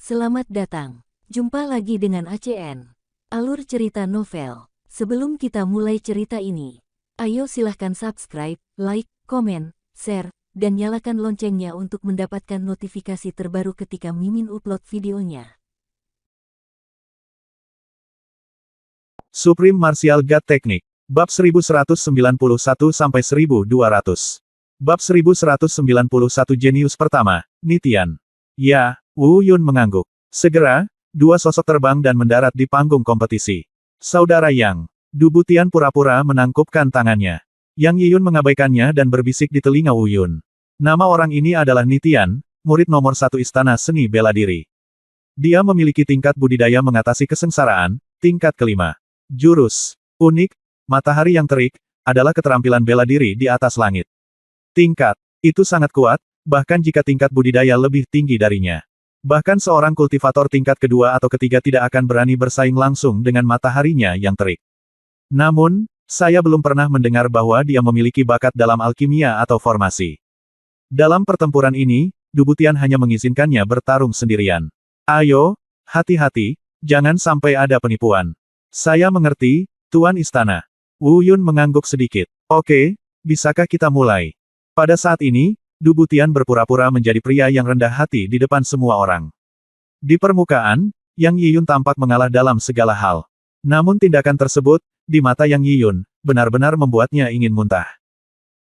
Selamat datang. Jumpa lagi dengan ACN. Alur cerita novel. Sebelum kita mulai cerita ini, ayo silahkan subscribe, like, komen, share, dan nyalakan loncengnya untuk mendapatkan notifikasi terbaru ketika Mimin upload videonya. Supreme Martial God Technique. Bab 1191-1200. Bab 1191 Jenius Pertama, Nitian. Ya, Wu Yun mengangguk. Segera, dua sosok terbang dan mendarat di panggung kompetisi. Saudara Yang. Du Butian pura-pura menangkupkan tangannya. Yang Yiyun mengabaikannya dan berbisik di telinga Wu Yun. Nama orang ini adalah Nitian, murid nomor 1 Istana Seni Bela Diri. Dia memiliki tingkat budidaya mengatasi kesengsaraan, tingkat kelima. Jurus unik, matahari yang terik, adalah keterampilan bela diri di atas langit. Tingkat itu sangat kuat, bahkan jika tingkat budidaya lebih tinggi darinya. Bahkan seorang kultivator tingkat kedua atau ketiga tidak akan berani bersaing langsung dengan mataharinya yang terik. Namun, saya belum pernah mendengar bahwa dia memiliki bakat dalam alkimia atau formasi. Dalam pertempuran ini, Du Butian hanya mengizinkannya bertarung sendirian. Ayo, hati-hati, jangan sampai ada penipuan. Saya mengerti, Tuan Istana. Wu Yun mengangguk sedikit. Oke, bisakah kita mulai? Pada saat ini, Du Butian berpura-pura menjadi pria yang rendah hati di depan semua orang. Di permukaan, Yang Yiyun tampak mengalah dalam segala hal. Namun tindakan tersebut, di mata Yang Yiyun, benar-benar membuatnya ingin muntah.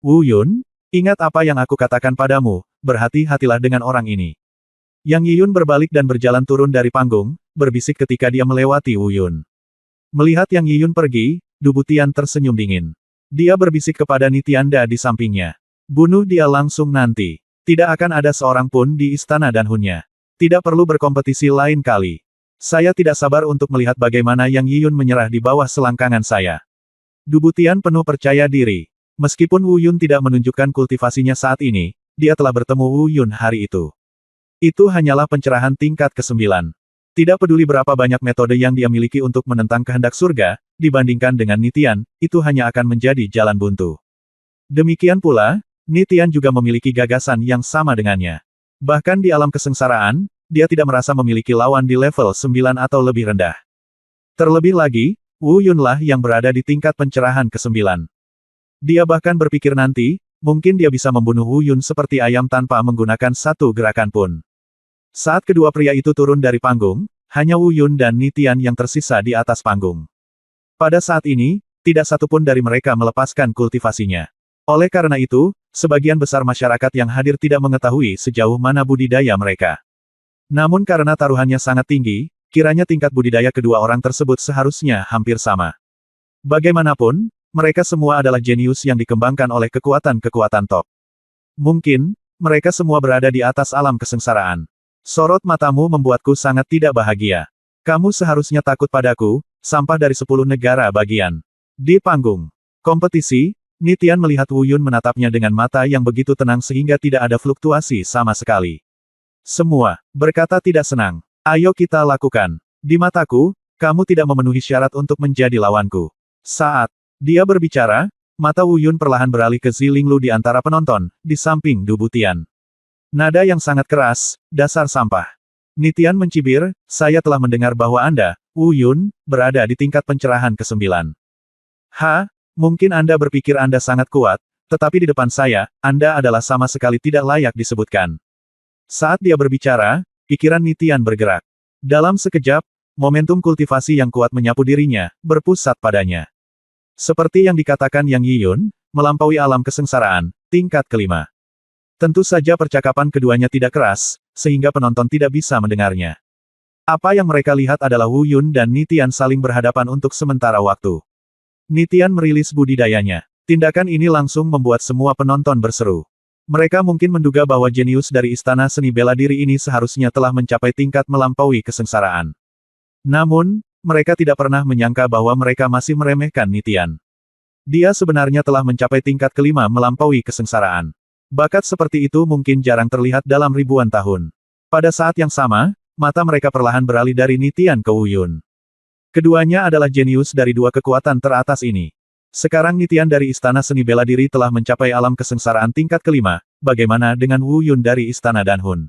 Wu Yun, ingat apa yang aku katakan padamu, berhati-hatilah dengan orang ini. Yang Yiyun berbalik dan berjalan turun dari panggung, berbisik ketika dia melewati Wu Yun. Melihat Yang Yiyun pergi, Du Butian tersenyum dingin. Dia berbisik kepada Nitianda di sampingnya. Bunuh dia langsung nanti. Tidak akan ada seorang pun di istana Danhunnya. Tidak perlu berkompetisi lain kali. Saya tidak sabar untuk melihat bagaimana Yang Yiyun menyerah di bawah selangkangan saya. Du Butian penuh percaya diri. Meskipun Wu Yun tidak menunjukkan kultivasinya saat ini, dia telah bertemu Wu Yun hari itu. Itu hanyalah pencerahan tingkat ke-9. Tidak peduli berapa banyak metode yang dia miliki untuk menentang kehendak surga, dibandingkan dengan Nitian, itu hanya akan menjadi jalan buntu. Demikian pula, Nitian juga memiliki gagasan yang sama dengannya. Bahkan di alam kesengsaraan, dia tidak merasa memiliki lawan di level 9 atau lebih rendah. Terlebih lagi, Wu Yunlah yang berada di tingkat pencerahan ke-9. Dia bahkan berpikir nanti, mungkin dia bisa membunuh Wu Yun seperti ayam tanpa menggunakan satu gerakan pun. Saat kedua pria itu turun dari panggung, hanya Wu Yun dan Nitian yang tersisa di atas panggung. Pada saat ini, tidak satupun dari mereka melepaskan kultivasinya. Oleh karena itu, sebagian besar masyarakat yang hadir tidak mengetahui sejauh mana budidaya mereka. Namun karena taruhannya sangat tinggi, kiranya tingkat budidaya kedua orang tersebut seharusnya hampir sama. Bagaimanapun, mereka semua adalah jenius yang dikembangkan oleh kekuatan-kekuatan top. Mungkin, mereka semua berada di atas alam kesengsaraan. Sorot matamu membuatku sangat tidak bahagia. Kamu seharusnya takut padaku, sampah dari 10 negara bagian. Di panggung kompetisi, Nitian melihat Wu Yun menatapnya dengan mata yang begitu tenang sehingga tidak ada fluktuasi sama sekali. Semua berkata tidak senang. Ayo kita lakukan. Di mataku, kamu tidak memenuhi syarat untuk menjadi lawanku. Saat dia berbicara, mata Wu Yun perlahan beralih ke Zilinglu di antara penonton, di samping Du Butian. Nada yang sangat keras, dasar sampah. Nitian mencibir, saya telah mendengar bahwa Anda, Wu Yun, berada di tingkat pencerahan ke-9. Mungkin Anda berpikir Anda sangat kuat, tetapi di depan saya, Anda adalah sama sekali tidak layak disebutkan. Saat dia berbicara, pikiran Nitian bergerak. Dalam sekejap, momentum kultivasi yang kuat menyapu dirinya, berpusat padanya. Seperti yang dikatakan Yang Yiyun, melampaui alam kesengsaraan, tingkat kelima. Tentu saja percakapan keduanya tidak keras, sehingga penonton tidak bisa mendengarnya. Apa yang mereka lihat adalah Wu Yun dan Nitian saling berhadapan untuk sementara waktu. Nitian merilis budidayanya. Tindakan ini langsung membuat semua penonton berseru. Mereka mungkin menduga bahwa jenius dari Istana Seni Bela Diri ini seharusnya telah mencapai tingkat melampaui kesengsaraan. Namun, mereka tidak pernah menyangka bahwa mereka masih meremehkan Nitian. Dia sebenarnya telah mencapai tingkat kelima melampaui kesengsaraan. Bakat seperti itu mungkin jarang terlihat dalam ribuan tahun. Pada saat yang sama, mata mereka perlahan beralih dari Nitian ke Wu Yun. Keduanya adalah jenius dari dua kekuatan teratas ini. Sekarang Nitian dari Istana Seni Bela Diri telah mencapai alam kesengsaraan tingkat kelima, bagaimana dengan Wu Yun dari Istana Danhun?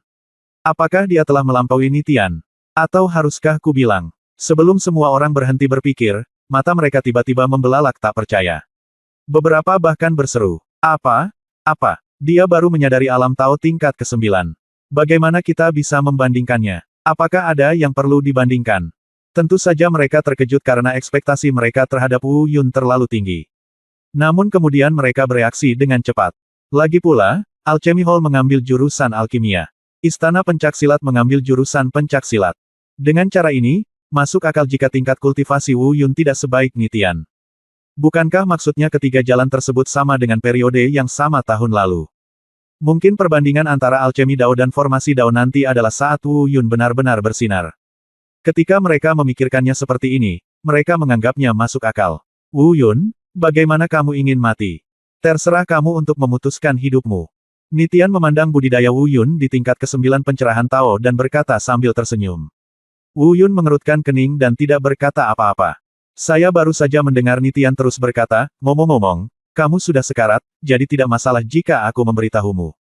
Apakah dia telah melampaui Nitian? Atau haruskah ku bilang? Sebelum semua orang berhenti berpikir, mata mereka tiba-tiba membelalak tak percaya. Beberapa bahkan berseru, "Apa? Apa? Dia baru menyadari alam Tao tingkat ke-9. Bagaimana kita bisa membandingkannya? Apakah ada yang perlu dibandingkan?" Tentu saja mereka terkejut karena ekspektasi mereka terhadap Wu Yun terlalu tinggi. Namun kemudian mereka bereaksi dengan cepat. Lagi pula, Alchemy Hall mengambil jurusan alkimia. Istana Pencaksilat mengambil jurusan pencaksilat. Dengan cara ini, masuk akal jika tingkat kultivasi Wu Yun tidak sebaik Nitian. Bukankah maksudnya ketiga jalan tersebut sama dengan periode yang sama tahun lalu? Mungkin perbandingan antara alchemy Dao dan formasi Dao nanti adalah saat Wu Yun benar-benar bersinar. Ketika mereka memikirkannya seperti ini, mereka menganggapnya masuk akal. Wu Yun, bagaimana kamu ingin mati? Terserah kamu untuk memutuskan hidupmu. Nitian memandang budidaya Wu Yun di tingkat ke-9 pencerahan Tao dan berkata sambil tersenyum. Wu Yun mengerutkan kening dan tidak berkata apa-apa. Saya baru saja mendengar Nitian terus berkata, ngomong-ngomong, kamu sudah sekarat, jadi tidak masalah jika aku memberitahumu.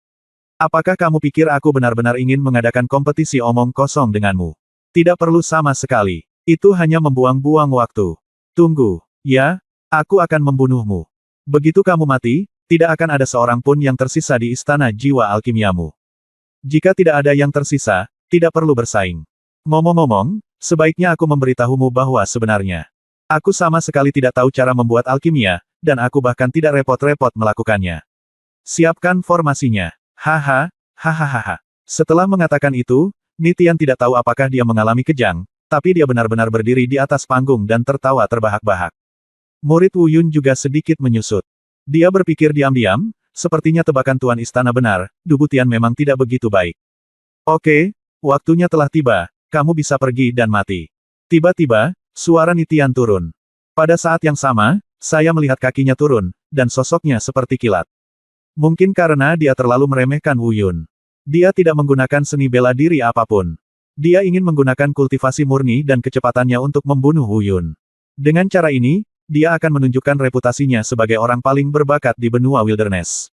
Apakah kamu pikir aku benar-benar ingin mengadakan kompetisi omong kosong denganmu? Tidak perlu sama sekali. Itu hanya membuang-buang waktu. Tunggu. Ya, aku akan membunuhmu. Begitu kamu mati, tidak akan ada seorang pun yang tersisa di istana jiwa alkimiamu. Jika tidak ada yang tersisa, tidak perlu bersaing. Ngomong-ngomong, sebaiknya aku memberitahumu bahwa sebenarnya aku sama sekali tidak tahu cara membuat alkimia, dan aku bahkan tidak repot-repot melakukannya. Siapkan formasinya. Haha, hahaha. Setelah mengatakan itu, Nitian tidak tahu apakah dia mengalami kejang, tapi dia benar-benar berdiri di atas panggung dan tertawa terbahak-bahak. Murid Wu Yun juga sedikit menyusut. Dia berpikir diam-diam, sepertinya tebakan Tuan Istana benar, Dubutian memang tidak begitu baik. Oke, waktunya telah tiba, kamu bisa pergi dan mati. Tiba-tiba, suara Nitian turun. Pada saat yang sama, saya melihat kakinya turun, dan sosoknya seperti kilat. Mungkin karena dia terlalu meremehkan Wu Yun. Dia tidak menggunakan seni bela diri apapun. Dia ingin menggunakan kultivasi murni dan kecepatannya untuk membunuh Wu Yun. Dengan cara ini, dia akan menunjukkan reputasinya sebagai orang paling berbakat di benua wilderness.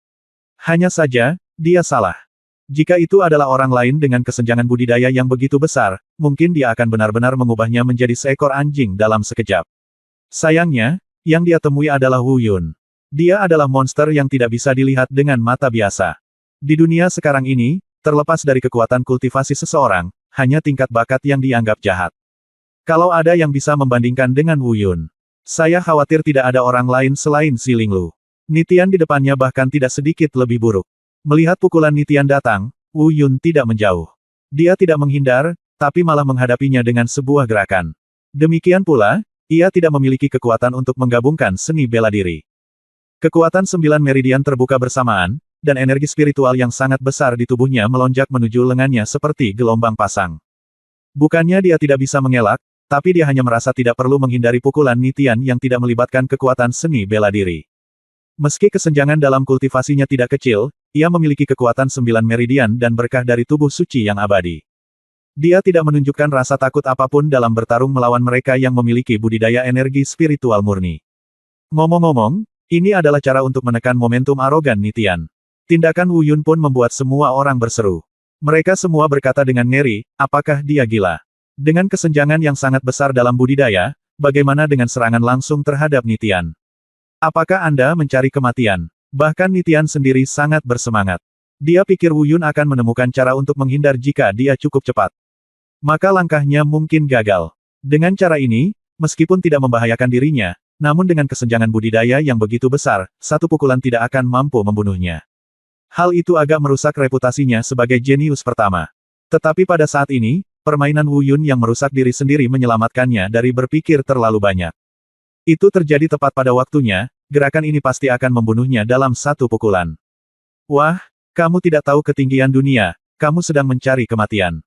Hanya saja, dia salah. Jika itu adalah orang lain dengan kesenjangan budidaya yang begitu besar, mungkin dia akan benar-benar mengubahnya menjadi seekor anjing dalam sekejap. Sayangnya, yang dia temui adalah Wu Yun. Dia adalah monster yang tidak bisa dilihat dengan mata biasa. Di dunia sekarang ini, terlepas dari kekuatan kultivasi seseorang, hanya tingkat bakat yang dianggap jahat. Kalau ada yang bisa membandingkan dengan Wu Yun, saya khawatir tidak ada orang lain selain Si Linglu. Nitian di depannya bahkan tidak sedikit lebih buruk. Melihat pukulan Nitian datang, Wu Yun tidak menjauh. Dia tidak menghindar, tapi malah menghadapinya dengan sebuah gerakan. Demikian pula, ia tidak memiliki kekuatan untuk menggabungkan seni bela diri. Kekuatan 9 meridian terbuka bersamaan, dan energi spiritual yang sangat besar di tubuhnya melonjak menuju lengannya seperti gelombang pasang. Bukannya dia tidak bisa mengelak, tapi dia hanya merasa tidak perlu menghindari pukulan Nitian yang tidak melibatkan kekuatan seni bela diri. Meski kesenjangan dalam kultivasinya tidak kecil, ia memiliki kekuatan 9 meridian dan berkah dari tubuh suci yang abadi. Dia tidak menunjukkan rasa takut apapun dalam bertarung melawan mereka yang memiliki budidaya energi spiritual murni. Ngomong-ngomong, ini adalah cara untuk menekan momentum arogan Nitian. Tindakan Wu Yun pun membuat semua orang berseru. Mereka semua berkata dengan ngeri, apakah dia gila? Dengan kesenjangan yang sangat besar dalam budidaya, bagaimana dengan serangan langsung terhadap Nitian? Apakah Anda mencari kematian? Bahkan Nitian sendiri sangat bersemangat. Dia pikir Wu Yun akan menemukan cara untuk menghindar jika dia cukup cepat. Maka langkahnya mungkin gagal. Dengan cara ini, meskipun tidak membahayakan dirinya, namun dengan kesenjangan budidaya yang begitu besar, satu pukulan tidak akan mampu membunuhnya. Hal itu agak merusak reputasinya sebagai jenius pertama. Tetapi pada saat ini, permainan Wu Yun yang merusak diri sendiri menyelamatkannya dari berpikir terlalu banyak. Itu terjadi tepat pada waktunya, gerakan ini pasti akan membunuhnya dalam satu pukulan. Wah, kamu tidak tahu ketinggian dunia, kamu sedang mencari kematian.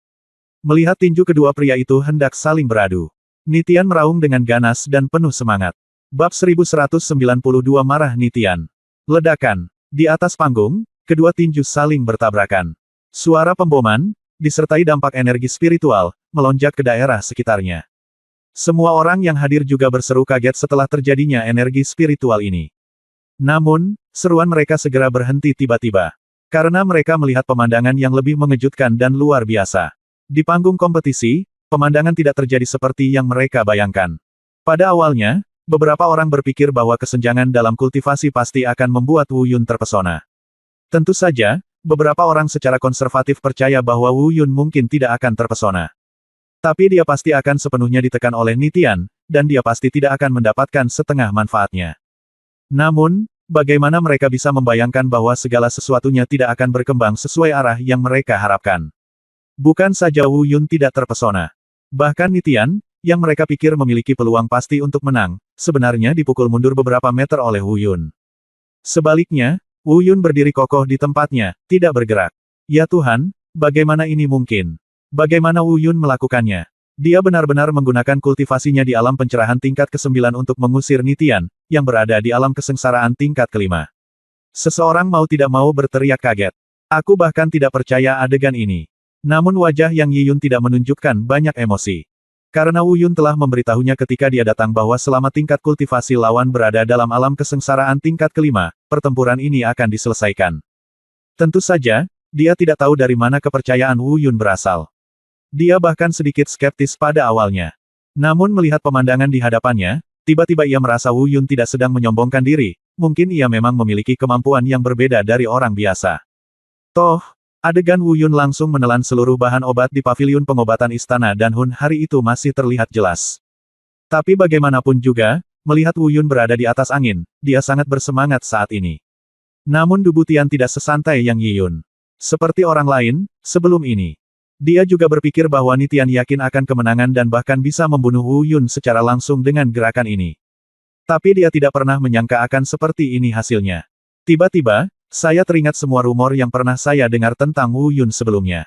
Melihat tinju kedua pria itu hendak saling beradu. Nitian meraung dengan ganas dan penuh semangat. Bab 1192 marah Nitian. Ledakan. Di atas panggung, kedua tinju saling bertabrakan. Suara pemboman, disertai dampak energi spiritual, melonjak ke daerah sekitarnya. Semua orang yang hadir juga berseru kaget setelah terjadinya energi spiritual ini. Namun, seruan mereka segera berhenti tiba-tiba. Karena mereka melihat pemandangan yang lebih mengejutkan dan luar biasa. Di panggung kompetisi, pemandangan tidak terjadi seperti yang mereka bayangkan. Pada awalnya, beberapa orang berpikir bahwa kesenjangan dalam kultivasi pasti akan membuat Wu Yun terpesona. Tentu saja, beberapa orang secara konservatif percaya bahwa Wu Yun mungkin tidak akan terpesona. Tapi dia pasti akan sepenuhnya ditekan oleh Nitian, dan dia pasti tidak akan mendapatkan setengah manfaatnya. Namun, bagaimana mereka bisa membayangkan bahwa segala sesuatunya tidak akan berkembang sesuai arah yang mereka harapkan? Bukan saja Wu Yun tidak terpesona. Bahkan Nitian, yang mereka pikir memiliki peluang pasti untuk menang, sebenarnya dipukul mundur beberapa meter oleh Wu Yun. Sebaliknya, Wu Yun berdiri kokoh di tempatnya, tidak bergerak. Ya Tuhan, bagaimana ini mungkin? Bagaimana Wu Yun melakukannya? Dia benar-benar menggunakan kultivasinya di alam pencerahan tingkat ke-9 untuk mengusir Nitian, yang berada di alam kesengsaraan tingkat ke-5. Seseorang mau tidak mau berteriak kaget. Aku bahkan tidak percaya adegan ini. Namun wajah Yang Yiyun tidak menunjukkan banyak emosi. Karena Wu Yun telah memberitahunya ketika dia datang bahwa selama tingkat kultivasi lawan berada dalam alam kesengsaraan tingkat ke-5, pertempuran ini akan diselesaikan. Tentu saja, dia tidak tahu dari mana kepercayaan Wu Yun berasal. Dia bahkan sedikit skeptis pada awalnya. Namun melihat pemandangan di hadapannya, tiba-tiba ia merasa Wu Yun tidak sedang menyombongkan diri, mungkin ia memang memiliki kemampuan yang berbeda dari orang biasa. Toh, adegan Wu Yun langsung menelan seluruh bahan obat di paviliun pengobatan istana dan Hun hari itu masih terlihat jelas. Tapi bagaimanapun juga, melihat Wu Yun berada di atas angin, dia sangat bersemangat saat ini. Namun Dubu Tian tidak sesantai Yang Yiyun. Seperti orang lain, sebelum ini. Dia juga berpikir bahwa Nitian yakin akan kemenangan dan bahkan bisa membunuh Wu Yun secara langsung dengan gerakan ini. Tapi dia tidak pernah menyangka akan seperti ini hasilnya. Tiba-tiba, saya teringat semua rumor yang pernah saya dengar tentang Wu Yun sebelumnya.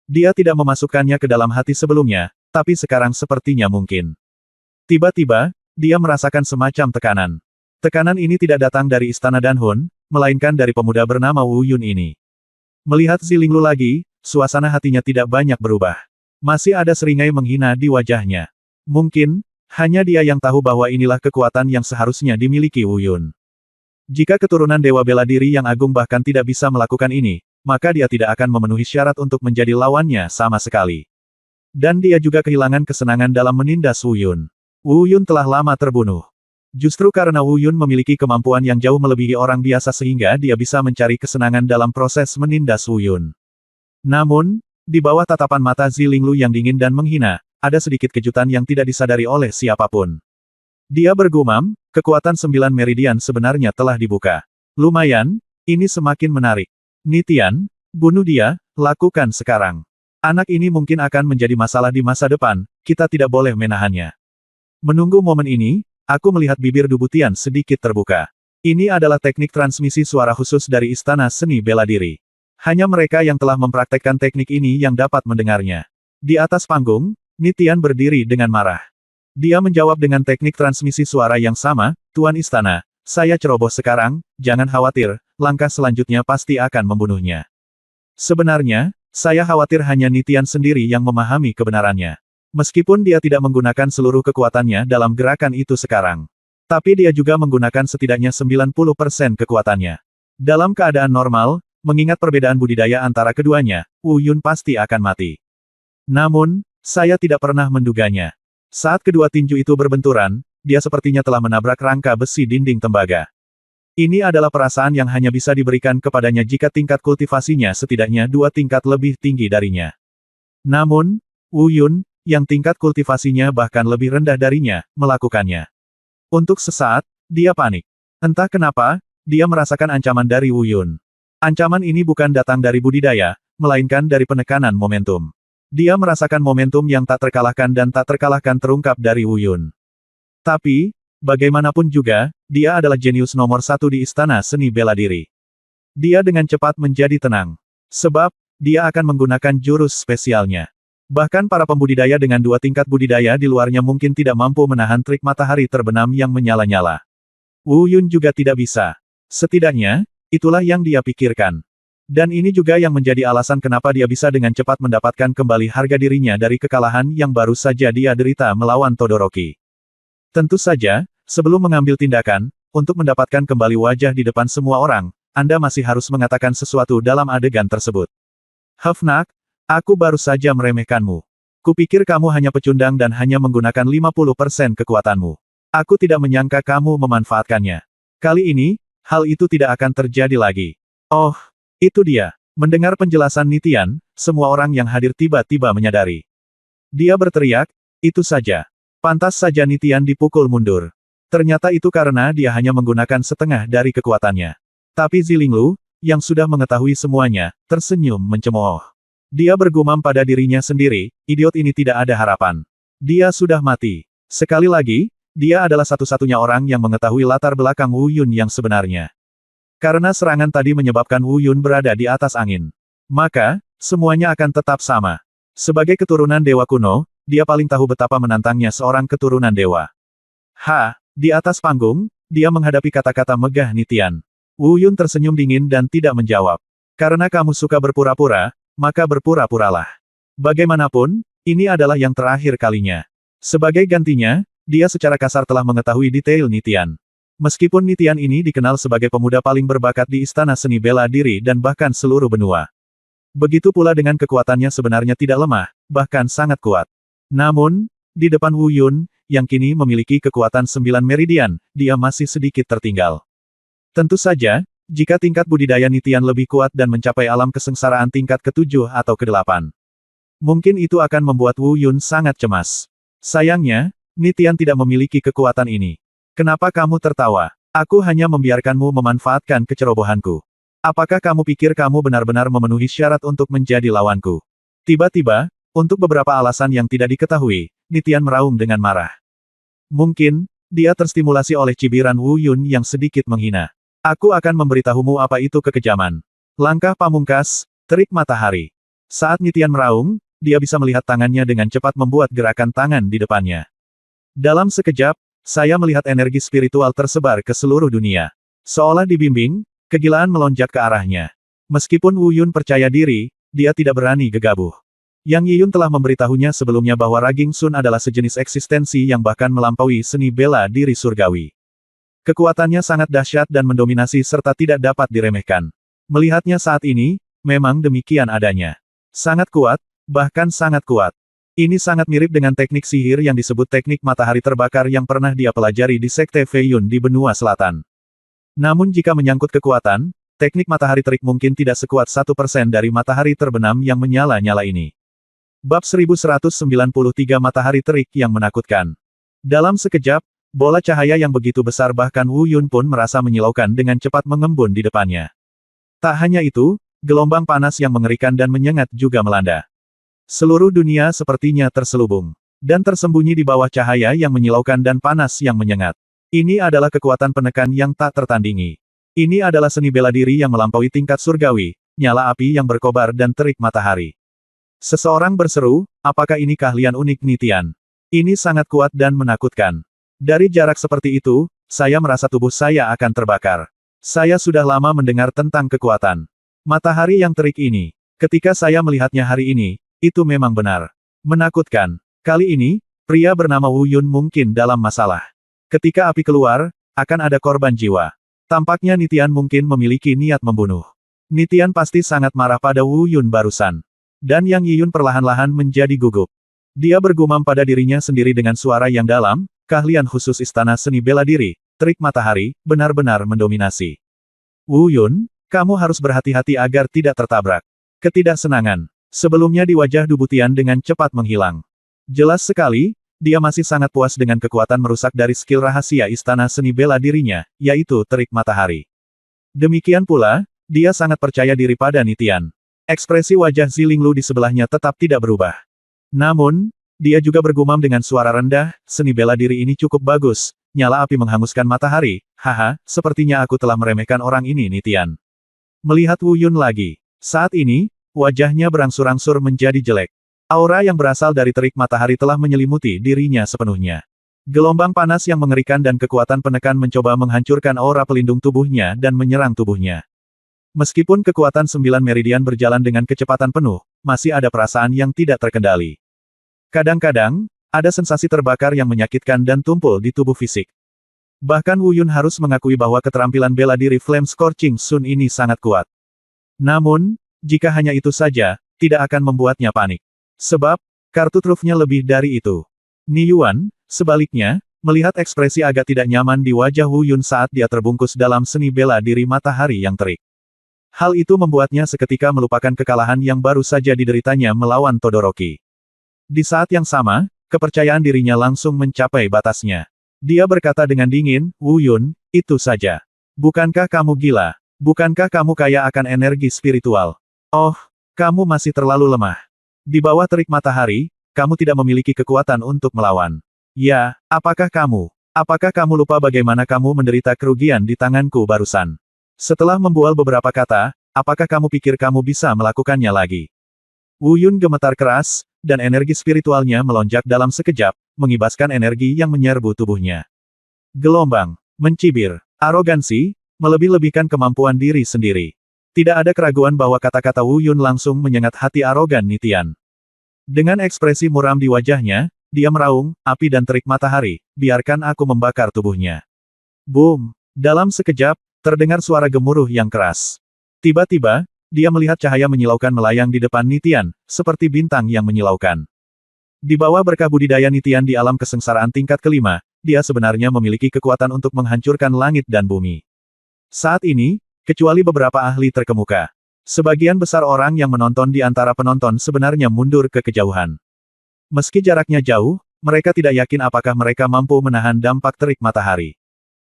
Dia tidak memasukkannya ke dalam hati sebelumnya, tapi sekarang sepertinya mungkin. Tiba-tiba, dia merasakan semacam tekanan. Tekanan ini tidak datang dari istana Danhun, melainkan dari pemuda bernama Wu Yun ini. Melihat Zilinglu lagi, suasana hatinya tidak banyak berubah. Masih ada seringai menghina di wajahnya. Mungkin, hanya dia yang tahu bahwa inilah kekuatan yang seharusnya dimiliki Wu Yun. Jika keturunan Dewa Bela Diri yang agung bahkan tidak bisa melakukan ini, maka dia tidak akan memenuhi syarat untuk menjadi lawannya sama sekali. Dan dia juga kehilangan kesenangan dalam menindas Wu Yun. Wu Yun telah lama terbunuh. Justru karena Wu Yun memiliki kemampuan yang jauh melebihi orang biasa sehingga dia bisa mencari kesenangan dalam proses menindas Wu Yun. Namun, di bawah tatapan mata Zilinglu yang dingin dan menghina, ada sedikit kejutan yang tidak disadari oleh siapapun. Dia bergumam, kekuatan 9 meridian sebenarnya telah dibuka. Lumayan, ini semakin menarik. Nitian, bunuh dia, lakukan sekarang. Anak ini mungkin akan menjadi masalah di masa depan, kita tidak boleh menahannya. Menunggu momen ini, aku melihat bibir Dubu Tian sedikit terbuka. Ini adalah teknik transmisi suara khusus dari Istana Seni Bela Diri. Hanya mereka yang telah mempraktekkan teknik ini yang dapat mendengarnya. Di atas panggung, Nitian berdiri dengan marah. Dia menjawab dengan teknik transmisi suara yang sama, Tuan Istana, saya ceroboh sekarang, jangan khawatir, langkah selanjutnya pasti akan membunuhnya. Sebenarnya, saya khawatir hanya Nitian sendiri yang memahami kebenarannya. Meskipun dia tidak menggunakan seluruh kekuatannya dalam gerakan itu sekarang. Tapi dia juga menggunakan setidaknya 90% kekuatannya. Dalam keadaan normal, mengingat perbedaan budidaya antara keduanya, Wu Yun pasti akan mati. Namun, saya tidak pernah menduganya. Saat kedua tinju itu berbenturan, dia sepertinya telah menabrak rangka besi dinding tembaga. Ini adalah perasaan yang hanya bisa diberikan kepadanya jika tingkat kultivasinya setidaknya 2 tingkat lebih tinggi darinya. Namun, Wu Yun, yang tingkat kultivasinya bahkan lebih rendah darinya, melakukannya. Untuk sesaat, dia panik. Entah kenapa, dia merasakan ancaman dari Wu Yun. Ancaman ini bukan datang dari budidaya, melainkan dari penekanan momentum. Dia merasakan momentum yang tak terkalahkan dan tak terkalahkan terungkap dari Wu Yun. Tapi, bagaimanapun juga, dia adalah jenius nomor 1 di Istana Seni Bela Diri. Dia dengan cepat menjadi tenang. Sebab, dia akan menggunakan jurus spesialnya. Bahkan para pembudidaya dengan 2 tingkat budidaya di luarnya mungkin tidak mampu menahan trik matahari terbenam yang menyala-nyala. Wu Yun juga tidak bisa. Setidaknya, itulah yang dia pikirkan. Dan ini juga yang menjadi alasan kenapa dia bisa dengan cepat mendapatkan kembali harga dirinya dari kekalahan yang baru saja dia derita melawan Todoroki. Tentu saja, sebelum mengambil tindakan, untuk mendapatkan kembali wajah di depan semua orang, Anda masih harus mengatakan sesuatu dalam adegan tersebut. Hafnak, aku baru saja meremehkanmu. Kupikir kamu hanya pecundang dan hanya menggunakan 50% kekuatanmu. Aku tidak menyangka kamu memanfaatkannya. Kali ini, hal itu tidak akan terjadi lagi. Oh, itu dia. Mendengar penjelasan Nitian, semua orang yang hadir tiba-tiba menyadari. Dia berteriak, itu saja. Pantas saja Nitian dipukul mundur. Ternyata itu karena dia hanya menggunakan setengah dari kekuatannya. Tapi Zilinglu, yang sudah mengetahui semuanya, tersenyum mencemooh. Dia bergumam pada dirinya sendiri, idiot ini tidak ada harapan. Dia sudah mati. Sekali lagi, dia adalah satu-satunya orang yang mengetahui latar belakang Wu Yun yang sebenarnya. Karena serangan tadi menyebabkan Wu Yun berada di atas angin. Maka, semuanya akan tetap sama. Sebagai keturunan dewa kuno, dia paling tahu betapa menantangnya seorang keturunan dewa. Di atas panggung, dia menghadapi kata-kata megah Nitian. Wu Yun tersenyum dingin dan tidak menjawab. Karena kamu suka berpura-pura, maka berpura-puralah. Bagaimanapun, ini adalah yang terakhir kalinya. Sebagai gantinya, dia secara kasar telah mengetahui detail Nitian. Meskipun Nitian ini dikenal sebagai pemuda paling berbakat di Istana Seni Bela Diri dan bahkan seluruh benua. Begitu pula dengan kekuatannya sebenarnya tidak lemah, bahkan sangat kuat. Namun, di depan Wu Yun, yang kini memiliki kekuatan 9 meridian, dia masih sedikit tertinggal. Tentu saja, jika tingkat budidaya Nitian lebih kuat dan mencapai alam kesengsaraan tingkat ke-7 atau ke-8. Mungkin itu akan membuat Wu Yun sangat cemas. Sayangnya, Nitian tidak memiliki kekuatan ini. Kenapa kamu tertawa? Aku hanya membiarkanmu memanfaatkan kecerobohanku. Apakah kamu pikir kamu benar-benar memenuhi syarat untuk menjadi lawanku? Tiba-tiba, untuk beberapa alasan yang tidak diketahui, Nitian meraung dengan marah. Mungkin, dia terstimulasi oleh cibiran Wu Yun yang sedikit menghina. Aku akan memberitahumu apa itu kekejaman. Langkah pamungkas, terik matahari. Saat Nitian meraung, dia bisa melihat tangannya dengan cepat membuat gerakan tangan di depannya. Dalam sekejap, saya melihat energi spiritual tersebar ke seluruh dunia. Seolah dibimbing, kegilaan melonjak ke arahnya. Meskipun Wu Yun percaya diri, dia tidak berani gegabah. Yang Yiyun telah memberitahunya sebelumnya bahwa Raging Sun adalah sejenis eksistensi yang bahkan melampaui seni bela diri surgawi. Kekuatannya sangat dahsyat dan mendominasi serta tidak dapat diremehkan. Melihatnya saat ini, memang demikian adanya. Sangat kuat, bahkan sangat kuat. Ini sangat mirip dengan teknik sihir yang disebut teknik matahari terbakar yang pernah dia pelajari di Sekte Fei Yun di benua selatan. Namun jika menyangkut kekuatan, teknik matahari terik mungkin tidak sekuat 1% dari matahari terbenam yang menyala-nyala ini. Bab 1193 Matahari Terik yang Menakutkan. Dalam sekejap, bola cahaya yang begitu besar bahkan Wu Yun pun merasa menyilaukan dengan cepat mengembun di depannya. Tak hanya itu, gelombang panas yang mengerikan dan menyengat juga melanda. Seluruh dunia sepertinya terselubung dan tersembunyi di bawah cahaya yang menyilaukan dan panas yang menyengat. Ini adalah kekuatan penekan yang tak tertandingi. Ini adalah seni bela diri yang melampaui tingkat surgawi, nyala api yang berkobar dan terik matahari. Seseorang berseru, apakah ini keahlian unik Nitian? Ini sangat kuat dan menakutkan. Dari jarak seperti itu, saya merasa tubuh saya akan terbakar. Saya sudah lama mendengar tentang kekuatan matahari yang terik ini. Ketika saya melihatnya hari ini, itu memang benar menakutkan. Kali ini, pria bernama Wu Yun mungkin dalam masalah. Ketika api keluar, akan ada korban jiwa. Tampaknya Nitian mungkin memiliki niat membunuh. Nitian pasti sangat marah pada Wu Yun barusan. Dan Yang Yiyun perlahan-lahan menjadi gugup. Dia bergumam pada dirinya sendiri dengan suara yang dalam, keahlian khusus Istana Seni Bela Diri, terik matahari, benar-benar mendominasi. Wu Yun, kamu harus berhati-hati agar tidak tertabrak. Ketidaksenangan sebelumnya di wajah Dubutian dengan cepat menghilang. Jelas sekali, dia masih sangat puas dengan kekuatan merusak dari skill rahasia Istana Seni Bela Dirinya, yaitu terik matahari. Demikian pula, dia sangat percaya diri pada Nitian. Ekspresi wajah Zilinglu di sebelahnya tetap tidak berubah. Namun, dia juga bergumam dengan suara rendah, seni bela diri ini cukup bagus, nyala api menghanguskan matahari, haha, sepertinya aku telah meremehkan orang ini Nitian. Melihat Wu Yun lagi. Saat ini, wajahnya berangsur-angsur menjadi jelek. Aura yang berasal dari terik matahari telah menyelimuti dirinya sepenuhnya. Gelombang panas yang mengerikan dan kekuatan penekan mencoba menghancurkan aura pelindung tubuhnya dan menyerang tubuhnya. Meskipun kekuatan 9 meridian berjalan dengan kecepatan penuh, masih ada perasaan yang tidak terkendali. Kadang-kadang, ada sensasi terbakar yang menyakitkan dan tumpul di tubuh fisik. Bahkan Wu Yun harus mengakui bahwa keterampilan bela diri Flame Scorching Sun ini sangat kuat. Namun, jika hanya itu saja, tidak akan membuatnya panik. Sebab, kartu trufnya lebih dari itu. Ni Yuan, sebaliknya, melihat ekspresi agak tidak nyaman di wajah Wu Yun saat dia terbungkus dalam seni bela diri matahari yang terik. Hal itu membuatnya seketika melupakan kekalahan yang baru saja dideritanya melawan Todoroki. Di saat yang sama, kepercayaan dirinya langsung mencapai batasnya. Dia berkata dengan dingin, "Wu Yun, itu saja. Bukankah kamu gila? Bukankah kamu kaya akan energi spiritual? Oh, kamu masih terlalu lemah. Di bawah terik matahari, kamu tidak memiliki kekuatan untuk melawan. Ya, apakah kamu lupa bagaimana kamu menderita kerugian di tanganku barusan? Setelah membual beberapa kata, apakah kamu pikir kamu bisa melakukannya lagi?" Wu Yun gemetar keras, dan energi spiritualnya melonjak dalam sekejap, mengibaskan energi yang menyerbu tubuhnya. Gelombang, mencibir, arogansi, melebih-lebihkan kemampuan diri sendiri. Tidak ada keraguan bahwa kata-kata Wu Yun langsung menyengat hati arogan Nitian. Dengan ekspresi muram di wajahnya, dia meraung, "Api dan terik matahari, biarkan aku membakar tubuhnya." Boom! Dalam sekejap, terdengar suara gemuruh yang keras. Tiba-tiba, dia melihat cahaya menyilaukan melayang di depan Nitian, seperti bintang yang menyilaukan. Di bawah berkah budidaya Nitian di alam kesengsaraan tingkat kelima, dia sebenarnya memiliki kekuatan untuk menghancurkan langit dan bumi. Saat ini, kecuali beberapa ahli terkemuka, sebagian besar orang yang menonton di antara penonton sebenarnya mundur ke kejauhan. Meski jaraknya jauh, mereka tidak yakin apakah mereka mampu menahan dampak terik matahari.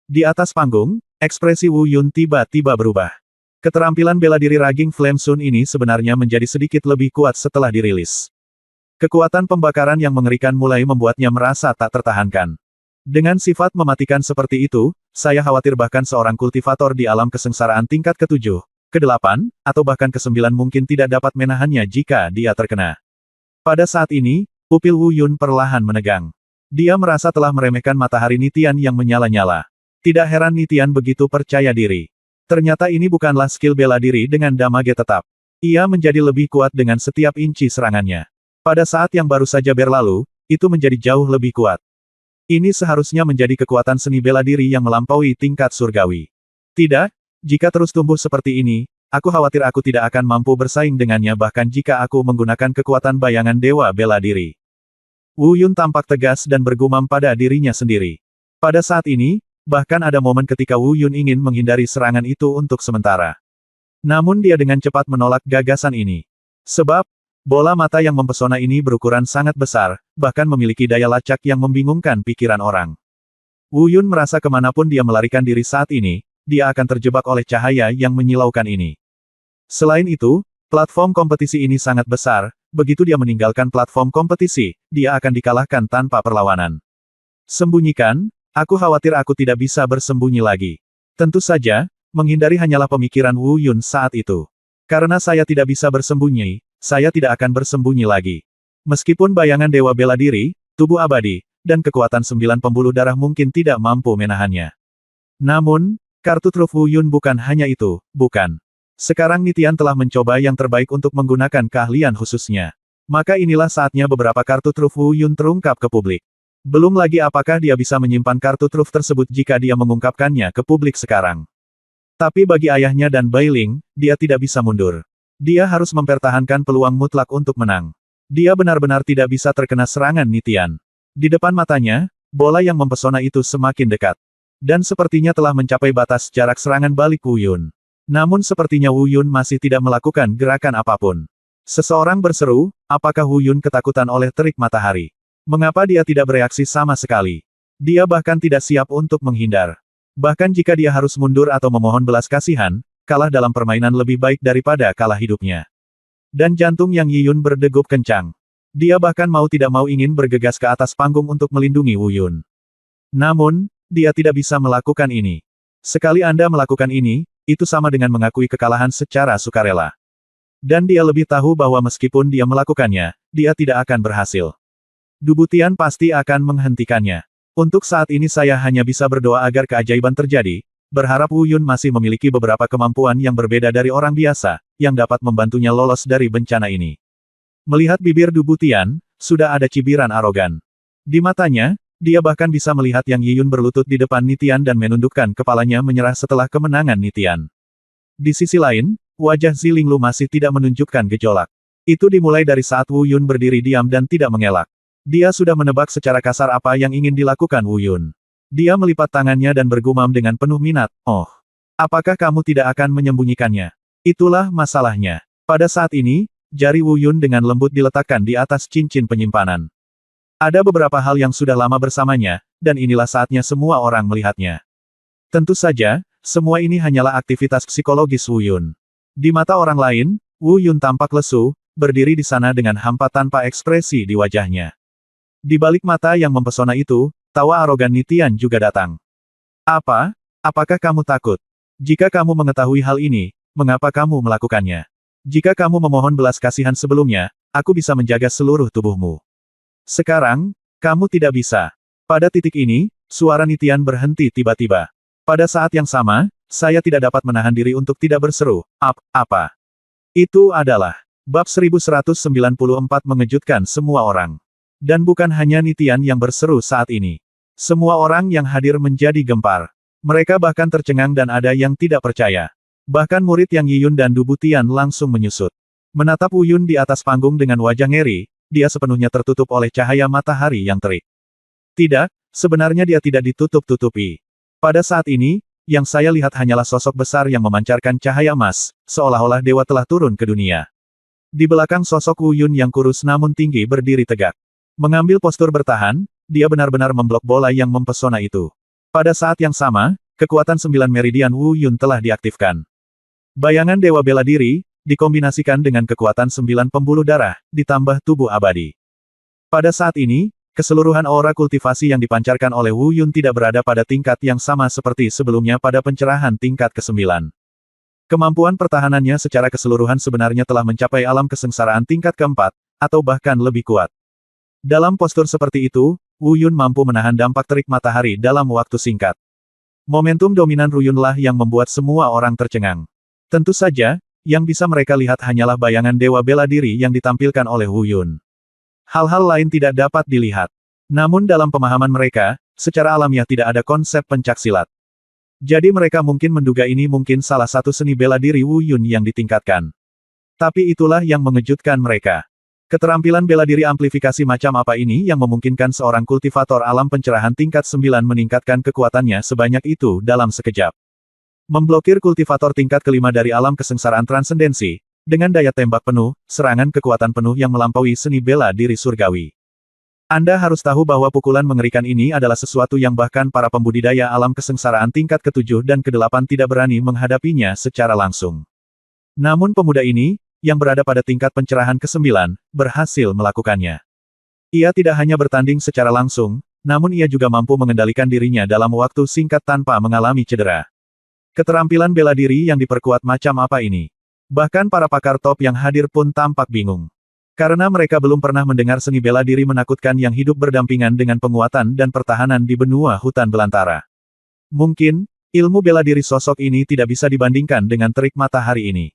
Di atas panggung, ekspresi Wu Yun tiba-tiba berubah. Keterampilan bela diri Raging Flame Sun ini sebenarnya menjadi sedikit lebih kuat setelah dirilis. Kekuatan pembakaran yang mengerikan mulai membuatnya merasa tak tertahankan. Dengan sifat mematikan seperti itu, saya khawatir bahkan seorang kultivator di alam kesengsaraan tingkat ke-7, ke-8, atau bahkan ke-9 mungkin tidak dapat menahannya jika dia terkena. Pada saat ini, pupil Wu Yun perlahan menegang. Dia merasa telah meremehkan matahari Nitian yang menyala-nyala. Tidak heran Nitian begitu percaya diri. Ternyata ini bukanlah skill bela diri dengan damage tetap. Ia menjadi lebih kuat dengan setiap inci serangannya. Pada saat yang baru saja berlalu, itu menjadi jauh lebih kuat. Ini seharusnya menjadi kekuatan seni bela diri yang melampaui tingkat surgawi. Tidak, jika terus tumbuh seperti ini, aku khawatir aku tidak akan mampu bersaing dengannya bahkan jika aku menggunakan kekuatan bayangan dewa bela diri. Wu Yun tampak tegas dan bergumam pada dirinya sendiri. Pada saat ini, bahkan ada momen ketika Wu Yun ingin menghindari serangan itu untuk sementara. Namun dia dengan cepat menolak gagasan ini. Sebab, bola mata yang mempesona ini berukuran sangat besar, bahkan memiliki daya lacak yang membingungkan pikiran orang. Wu Yun merasa kemanapun dia melarikan diri saat ini, dia akan terjebak oleh cahaya yang menyilaukan ini. Selain itu, platform kompetisi ini sangat besar, begitu dia meninggalkan platform kompetisi, dia akan dikalahkan tanpa perlawanan. Sembunyikan. Aku khawatir aku tidak bisa bersembunyi lagi. Tentu saja, menghindari hanyalah pemikiran Wu Yun saat itu. Karena saya tidak bisa bersembunyi, saya tidak akan bersembunyi lagi. Meskipun bayangan dewa bela diri, tubuh abadi, dan kekuatan 9 pembuluh darah mungkin tidak mampu menahannya. Namun, kartu truf Wu Yun bukan hanya itu, bukan. Sekarang Nitian telah mencoba yang terbaik untuk menggunakan keahlian khususnya. Maka inilah saatnya beberapa kartu truf Wu Yun terungkap ke publik. Belum lagi apakah dia bisa menyimpan kartu truf tersebut jika dia mengungkapkannya ke publik sekarang. Tapi bagi ayahnya dan Bailing, dia tidak bisa mundur. Dia harus mempertahankan peluang mutlak untuk menang. Dia benar-benar tidak bisa terkena serangan Nitian. Di depan matanya, bola yang mempesona itu semakin dekat. Dan sepertinya telah mencapai batas jarak serangan balik Wu Yun. Namun sepertinya Wu Yun masih tidak melakukan gerakan apapun. Seseorang berseru, apakah Wu Yun ketakutan oleh terik matahari? Mengapa dia tidak bereaksi sama sekali? Dia bahkan tidak siap untuk menghindar. Bahkan jika dia harus mundur atau memohon belas kasihan, kalah dalam permainan lebih baik daripada kalah hidupnya. Dan jantung Yang Yiyun berdegup kencang. Dia bahkan mau tidak mau ingin bergegas ke atas panggung untuk melindungi Wu Yun. Namun, dia tidak bisa melakukan ini. Sekali Anda melakukan ini, itu sama dengan mengakui kekalahan secara sukarela. Dan dia lebih tahu bahwa meskipun dia melakukannya, dia tidak akan berhasil. Dubutian pasti akan menghentikannya. Untuk saat ini saya hanya bisa berdoa agar keajaiban terjadi, berharap Wu Yun masih memiliki beberapa kemampuan yang berbeda dari orang biasa, yang dapat membantunya lolos dari bencana ini. Melihat bibir Dubutian, sudah ada cibiran arogan. Di matanya, Dia bahkan bisa melihat Yang Yiyun berlutut di depan Nitian dan menundukkan kepalanya menyerah setelah kemenangan Nitian. Di sisi lain, wajah Zilinglu masih tidak menunjukkan gejolak. Itu dimulai dari saat Wu Yun berdiri diam dan tidak mengelak. Dia sudah menebak secara kasar apa yang ingin dilakukan Wu Yun. Dia melipat tangannya dan bergumam dengan penuh minat, "Oh, apakah kamu tidak akan menyembunyikannya?" Itulah masalahnya. Pada saat ini, jari Wu Yun dengan lembut diletakkan di atas cincin penyimpanan. Ada beberapa hal yang sudah lama bersamanya, dan inilah saatnya semua orang melihatnya. Tentu saja, semua ini hanyalah aktivitas psikologis Wu Yun. Di mata orang lain, Wu Yun tampak lesu, berdiri di sana dengan hampa tanpa ekspresi di wajahnya. Di balik mata yang mempesona itu, tawa arogan Nitian juga datang. "Apa? Apakah kamu takut? Jika kamu mengetahui hal ini, mengapa kamu melakukannya? Jika kamu memohon belas kasihan sebelumnya, aku bisa menjaga seluruh tubuhmu. Sekarang, kamu tidak bisa." Pada titik ini, suara Nitian berhenti tiba-tiba. Pada saat yang sama, saya tidak dapat menahan diri untuk tidak berseru, Apa? Itu adalah bab 1194 mengejutkan semua orang. Dan bukan hanya Nitian yang berseru saat ini. Semua orang yang hadir menjadi gempar. Mereka bahkan tercengang dan ada yang tidak percaya. Bahkan murid Yang Yiyun dan Du Butian langsung menyusut. Menatap Wu Yun di atas panggung dengan wajah ngeri, dia sepenuhnya tertutup oleh cahaya matahari yang terik. Tidak, sebenarnya dia tidak ditutup-tutupi. Pada saat ini, yang saya lihat hanyalah sosok besar yang memancarkan cahaya emas, seolah-olah dewa telah turun ke dunia. Di belakang sosok Wu Yun yang kurus namun tinggi berdiri tegak. Mengambil postur bertahan, dia benar-benar memblok bola yang mempesona itu. Pada saat yang sama, kekuatan 9 meridian Wu Yun telah diaktifkan. Bayangan dewa bela diri, dikombinasikan dengan kekuatan 9 pembuluh darah, ditambah tubuh abadi. Pada saat ini, keseluruhan aura kultivasi yang dipancarkan oleh Wu Yun tidak berada pada tingkat yang sama seperti sebelumnya pada pencerahan tingkat ke-9. Kemampuan pertahanannya secara keseluruhan sebenarnya telah mencapai alam kesengsaraan tingkat ke-4, atau bahkan lebih kuat. Dalam postur seperti itu, Wu Yun mampu menahan dampak terik matahari dalam waktu singkat. Momentum dominan Wu Yunlah yang membuat semua orang tercengang. Tentu saja, yang bisa mereka lihat hanyalah bayangan dewa bela diri yang ditampilkan oleh Wu Yun. Hal-hal lain tidak dapat dilihat. Namun dalam pemahaman mereka, secara alamiah tidak ada konsep pencaksilat. Jadi mereka mungkin menduga ini mungkin salah satu seni bela diri Wu Yun yang ditingkatkan. Tapi itulah yang mengejutkan mereka. Keterampilan bela diri amplifikasi macam apa ini yang memungkinkan seorang kultivator alam pencerahan tingkat 9 meningkatkan kekuatannya sebanyak itu dalam sekejap. Memblokir kultivator tingkat kelima dari alam kesengsaraan transendensi, dengan daya tembak penuh, serangan kekuatan penuh yang melampaui seni bela diri surgawi. Anda harus tahu bahwa pukulan mengerikan ini adalah sesuatu yang bahkan para pembudidaya alam kesengsaraan tingkat ke-7 dan ke-8 tidak berani menghadapinya secara langsung. Namun pemuda ini, yang berada pada tingkat pencerahan ke-9, berhasil melakukannya. Ia tidak hanya bertanding secara langsung, namun ia juga mampu mengendalikan dirinya dalam waktu singkat tanpa mengalami cedera. Keterampilan bela diri yang diperkuat macam apa ini? Bahkan para pakar top yang hadir pun tampak bingung. Karena mereka belum pernah mendengar seni bela diri menakutkan yang hidup berdampingan dengan penguatan dan pertahanan di benua hutan belantara. Mungkin, ilmu bela diri sosok ini tidak bisa dibandingkan dengan terik matahari ini.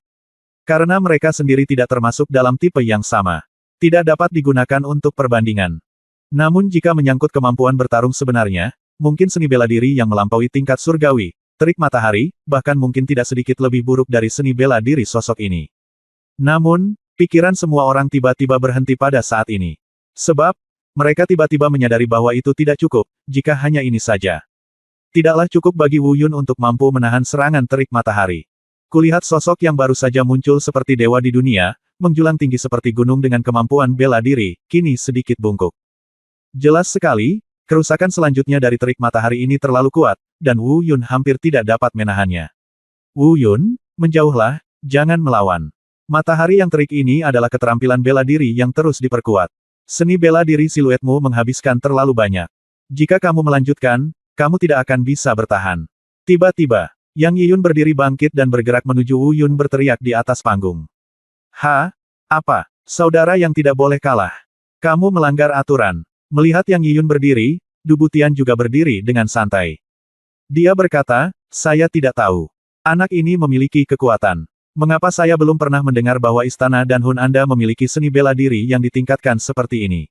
Karena mereka sendiri tidak termasuk dalam tipe yang sama. Tidak dapat digunakan untuk perbandingan. Namun jika menyangkut kemampuan bertarung sebenarnya, mungkin seni bela diri yang melampaui tingkat surgawi, terik matahari, bahkan mungkin tidak sedikit lebih buruk dari seni bela diri sosok ini. Namun, pikiran semua orang tiba-tiba berhenti pada saat ini. Sebab, mereka tiba-tiba menyadari bahwa itu tidak cukup, jika hanya ini saja. Tidaklah cukup bagi Wu Yun untuk mampu menahan serangan terik matahari. Kulihat sosok yang baru saja muncul seperti dewa di dunia, menjulang tinggi seperti gunung dengan kemampuan bela diri, kini sedikit bungkuk. Jelas sekali, kerusakan selanjutnya dari terik matahari ini terlalu kuat, dan Wu Yun hampir tidak dapat menahannya. Wu Yun, menjauhlah, jangan melawan. Matahari yang terik ini adalah keterampilan bela diri yang terus diperkuat. Seni bela diri siluetmu menghabiskan terlalu banyak. Jika kamu melanjutkan, kamu tidak akan bisa bertahan. Tiba-tiba, Yang Yiyun berdiri bangkit dan bergerak menuju Wu Yun berteriak di atas panggung. Apa? Saudara yang tidak boleh kalah. Kamu melanggar aturan. Melihat Yang Yiyun berdiri, Du Butian juga berdiri dengan santai. Dia berkata, saya tidak tahu. Anak ini memiliki kekuatan. Mengapa saya belum pernah mendengar bahwa istana dan Hun Anda memiliki seni bela diri yang ditingkatkan seperti ini?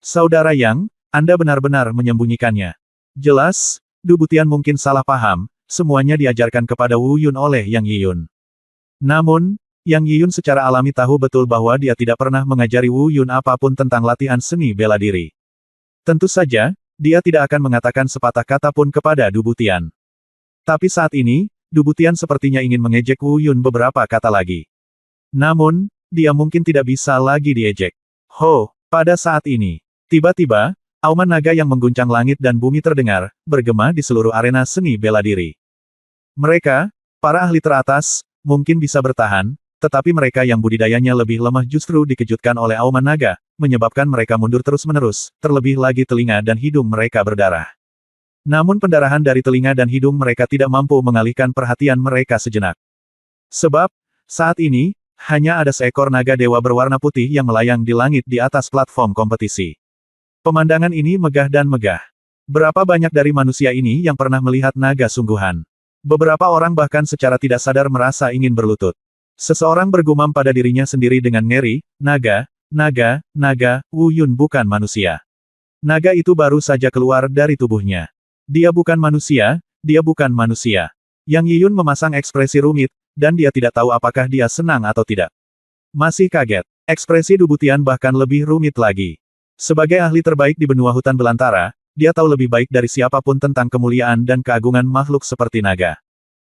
Saudara Yang, Anda benar-benar menyembunyikannya. Jelas, Du Butian mungkin salah paham, semuanya diajarkan kepada Wu Yun oleh Yang Yiyun. Namun, Yang Yiyun secara alami tahu betul bahwa dia tidak pernah mengajari Wu Yun apapun tentang latihan seni bela diri. Tentu saja, dia tidak akan mengatakan sepatah kata pun kepada Du Butian. Tapi saat ini, Du Butian sepertinya ingin mengejek Wu Yun beberapa kata lagi. Namun, dia mungkin tidak bisa lagi diejek. Ho, pada saat ini, tiba-tiba, auman naga yang mengguncang langit dan bumi terdengar, bergema di seluruh arena seni bela diri. Mereka, para ahli teratas, mungkin bisa bertahan, tetapi mereka yang budidayanya lebih lemah justru dikejutkan oleh auman naga, menyebabkan mereka mundur terus-menerus, terlebih lagi telinga dan hidung mereka berdarah. Namun pendarahan dari telinga dan hidung mereka tidak mampu mengalihkan perhatian mereka sejenak. Sebab, saat ini, hanya ada seekor naga dewa berwarna putih yang melayang di langit di atas platform kompetisi. Pemandangan ini megah dan megah. Berapa banyak dari manusia ini yang pernah melihat naga sungguhan? Beberapa orang bahkan secara tidak sadar merasa ingin berlutut. Seseorang bergumam pada dirinya sendiri dengan ngeri, naga, Wu Yun bukan manusia. Naga itu baru saja keluar dari tubuhnya. Dia bukan manusia, dia bukan manusia. Yang Yiyun memasang ekspresi rumit, dan dia tidak tahu apakah dia senang atau tidak. Masih kaget. Ekspresi Du Butian bahkan lebih rumit lagi. Sebagai ahli terbaik di benua hutan belantara, dia tahu lebih baik dari siapapun tentang kemuliaan dan keagungan makhluk seperti naga.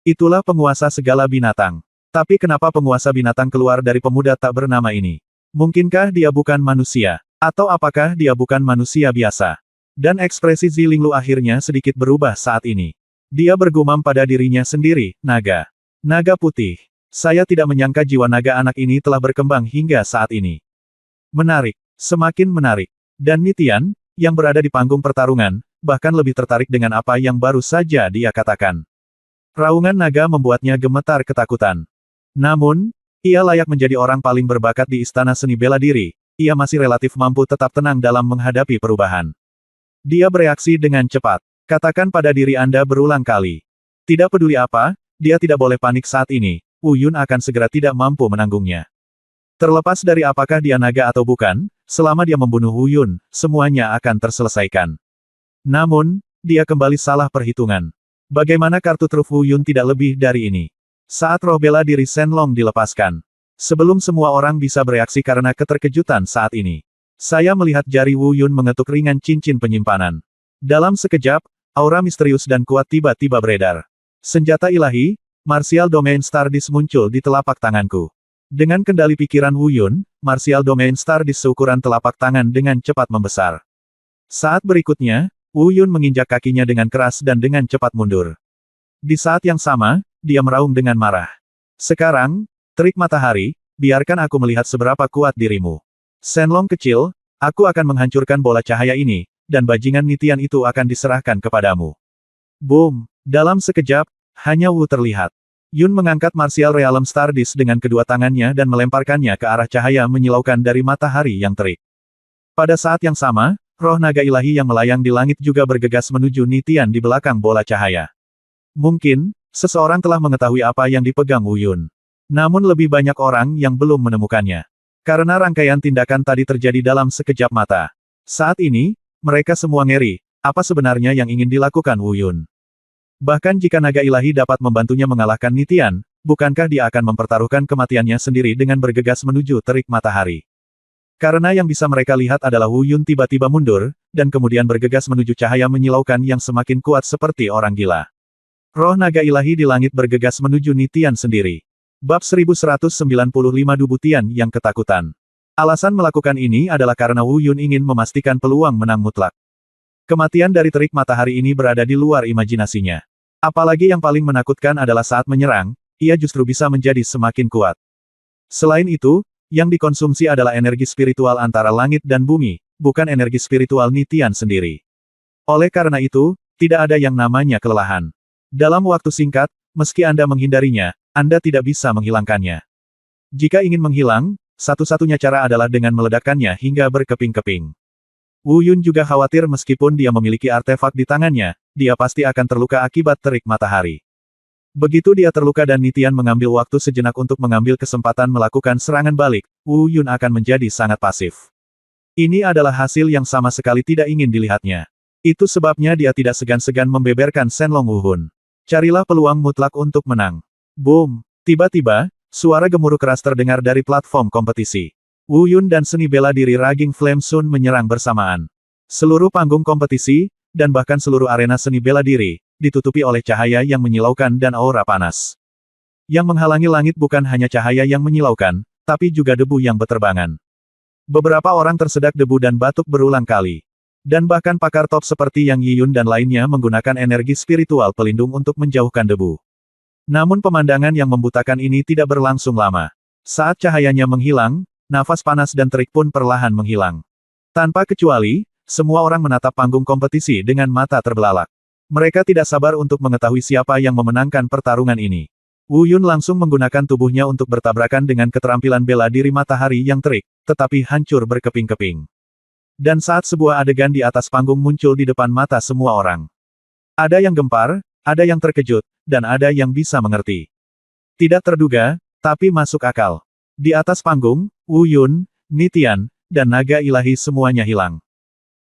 Itulah penguasa segala binatang. Tapi kenapa penguasa binatang keluar dari pemuda tak bernama ini? Mungkinkah dia bukan manusia? Atau apakah dia bukan manusia biasa? Dan ekspresi Zilinglu akhirnya sedikit berubah saat ini. Dia bergumam pada dirinya sendiri, naga. Naga putih. Saya tidak menyangka jiwa naga anak ini telah berkembang hingga saat ini. Menarik. Semakin menarik. Dan Nitian, yang berada di panggung pertarungan, bahkan lebih tertarik dengan apa yang baru saja dia katakan. Raungan naga membuatnya gemetar ketakutan. Namun, ia layak menjadi orang paling berbakat di istana seni bela diri, ia masih relatif mampu tetap tenang dalam menghadapi perubahan. Dia bereaksi dengan cepat. Katakan pada diri Anda berulang kali. Tidak peduli apa, dia tidak boleh panik saat ini, Wu Yun akan segera tidak mampu menanggungnya. Terlepas dari apakah dia naga atau bukan, selama dia membunuh Wu Yun, semuanya akan terselesaikan. Namun, dia kembali salah perhitungan. Bagaimana kartu truf Wu Yun tidak lebih dari ini? Saat roh bela diri Shenlong dilepaskan. Sebelum semua orang bisa bereaksi karena keterkejutan saat ini. Saya melihat jari Wu Yun mengetuk ringan cincin penyimpanan. Dalam sekejap, aura misterius dan kuat tiba-tiba beredar. Senjata ilahi, Martial Domain Stardust muncul di telapak tanganku. Dengan kendali pikiran Wu Yun, Martial Domain Stardust seukuran telapak tangan dengan cepat membesar. Saat berikutnya, Wu Yun menginjak kakinya dengan keras dan dengan cepat mundur. Di saat yang sama, dia meraung dengan marah. Sekarang, terik matahari, biarkan aku melihat seberapa kuat dirimu. Shenlong kecil, aku akan menghancurkan bola cahaya ini, dan bajingan Nitian itu akan diserahkan kepadamu. Boom! Dalam sekejap, hanya Wu terlihat. Yun mengangkat Martial Realm Stardust dengan kedua tangannya dan melemparkannya ke arah cahaya menyilaukan dari matahari yang terik. Pada saat yang sama, roh naga ilahi yang melayang di langit juga bergegas menuju Nitian di belakang bola cahaya. Mungkin, seseorang telah mengetahui apa yang dipegang Wu Yun. Namun lebih banyak orang yang belum menemukannya. Karena rangkaian tindakan tadi terjadi dalam sekejap mata. Saat ini, mereka semua ngeri, apa sebenarnya yang ingin dilakukan Wu Yun. Bahkan jika naga ilahi dapat membantunya mengalahkan Nitian, bukankah dia akan mempertaruhkan kematiannya sendiri dengan bergegas menuju terik matahari. Karena yang bisa mereka lihat adalah Wu Yun tiba-tiba mundur, dan kemudian bergegas menuju cahaya menyilaukan yang semakin kuat seperti orang gila. Roh naga ilahi di langit bergegas menuju Nitian sendiri. Bab 1195 Du Butian yang ketakutan. Alasan melakukan ini adalah karena Wu Yun ingin memastikan peluang menang mutlak. Kematian dari terik matahari ini berada di luar imajinasinya. Apalagi yang paling menakutkan adalah saat menyerang, ia justru bisa menjadi semakin kuat. Selain itu, yang dikonsumsi adalah energi spiritual antara langit dan bumi, bukan energi spiritual Nitian sendiri. Oleh karena itu, tidak ada yang namanya kelelahan. Dalam waktu singkat, meski Anda menghindarinya, Anda tidak bisa menghilangkannya. Jika ingin menghilang, satu-satunya cara adalah dengan meledakkannya hingga berkeping-keping. Wu Yun juga khawatir meskipun dia memiliki artefak di tangannya, dia pasti akan terluka akibat terik matahari. Begitu dia terluka dan Nitian mengambil waktu sejenak untuk mengambil kesempatan melakukan serangan balik, Wu Yun akan menjadi sangat pasif. Ini adalah hasil yang sama sekali tidak ingin dilihatnya. Itu sebabnya dia tidak segan-segan membeberkan Shenlong Wuhun. Carilah peluang mutlak untuk menang. Boom! Tiba-tiba, suara gemuruh keras terdengar dari platform kompetisi. Wu Yun dan seni bela diri Raging Flame Sun menyerang bersamaan. Seluruh panggung kompetisi, dan bahkan seluruh arena seni bela diri, ditutupi oleh cahaya yang menyilaukan dan aura panas. Yang menghalangi langit bukan hanya cahaya yang menyilaukan, tapi juga debu yang beterbangan. Beberapa orang tersedak debu dan batuk berulang kali. Dan bahkan pakar top seperti Yang Yiyun dan lainnya menggunakan energi spiritual pelindung untuk menjauhkan debu. Namun pemandangan yang membutakan ini tidak berlangsung lama. Saat cahayanya menghilang, nafas panas dan terik pun perlahan menghilang. Tanpa kecuali, semua orang menatap panggung kompetisi dengan mata terbelalak. Mereka tidak sabar untuk mengetahui siapa yang memenangkan pertarungan ini. Wu Yun langsung menggunakan tubuhnya untuk bertabrakan dengan keterampilan bela diri matahari yang terik, tetapi hancur berkeping-keping. Dan saat sebuah adegan di atas panggung muncul di depan mata semua orang. Ada yang gempar, ada yang terkejut, dan ada yang bisa mengerti. Tidak terduga, tapi masuk akal. Di atas panggung, Wu Yun, Nitian, dan naga ilahi semuanya hilang.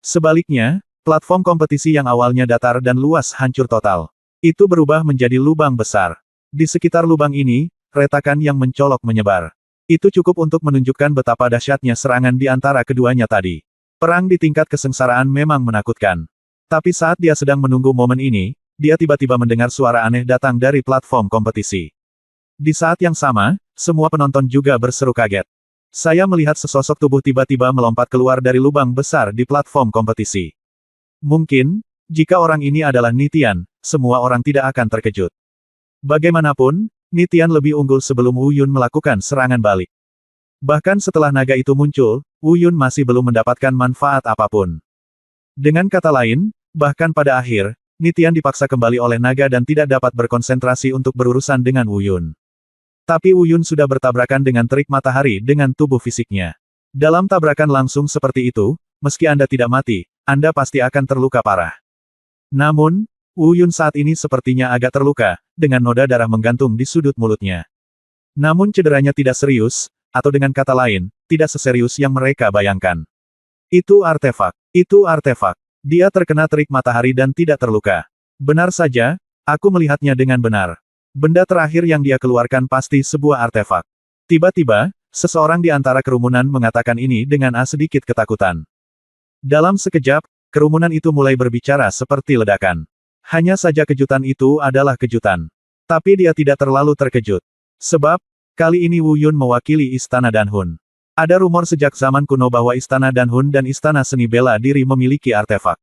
Sebaliknya, platform kompetisi yang awalnya datar dan luas hancur total. Itu berubah menjadi lubang besar. Di sekitar lubang ini, retakan yang mencolok menyebar. Itu cukup untuk menunjukkan betapa dahsyatnya serangan di antara keduanya tadi. Perang di tingkat kesengsaraan memang menakutkan. Tapi saat dia sedang menunggu momen ini, dia tiba-tiba mendengar suara aneh datang dari platform kompetisi. Di saat yang sama, semua penonton juga berseru kaget. Saya melihat sesosok tubuh tiba-tiba melompat keluar dari lubang besar di platform kompetisi. Mungkin, jika orang ini adalah Nitian, semua orang tidak akan terkejut. Bagaimanapun, Nitian lebih unggul sebelum Wu Yun melakukan serangan balik. Bahkan setelah naga itu muncul, Wu Yun masih belum mendapatkan manfaat apapun. Dengan kata lain, bahkan pada akhir, Nitian dipaksa kembali oleh naga dan tidak dapat berkonsentrasi untuk berurusan dengan Wu Yun. Tapi Wu Yun sudah bertabrakan dengan terik matahari dengan tubuh fisiknya. Dalam tabrakan langsung seperti itu, meski Anda tidak mati, Anda pasti akan terluka parah. Namun, Wu Yun saat ini sepertinya agak terluka, dengan noda darah menggantung di sudut mulutnya. Namun cederanya tidak serius, atau dengan kata lain, tidak seserius yang mereka bayangkan. Itu artefak. Itu artefak. Dia terkena terik matahari dan tidak terluka. Benar saja, aku melihatnya dengan benar. Benda terakhir yang dia keluarkan pasti sebuah artefak. Tiba-tiba, seseorang di antara kerumunan mengatakan ini dengan sedikit ketakutan. Dalam sekejap, kerumunan itu mulai berbicara seperti ledakan. Hanya saja kejutan itu adalah kejutan. Tapi dia tidak terlalu terkejut. Sebab, kali ini Wu Yun mewakili Istana Danhun. Ada rumor sejak zaman kuno bahwa Istana Danhun dan Istana Seni Bela Diri memiliki artefak.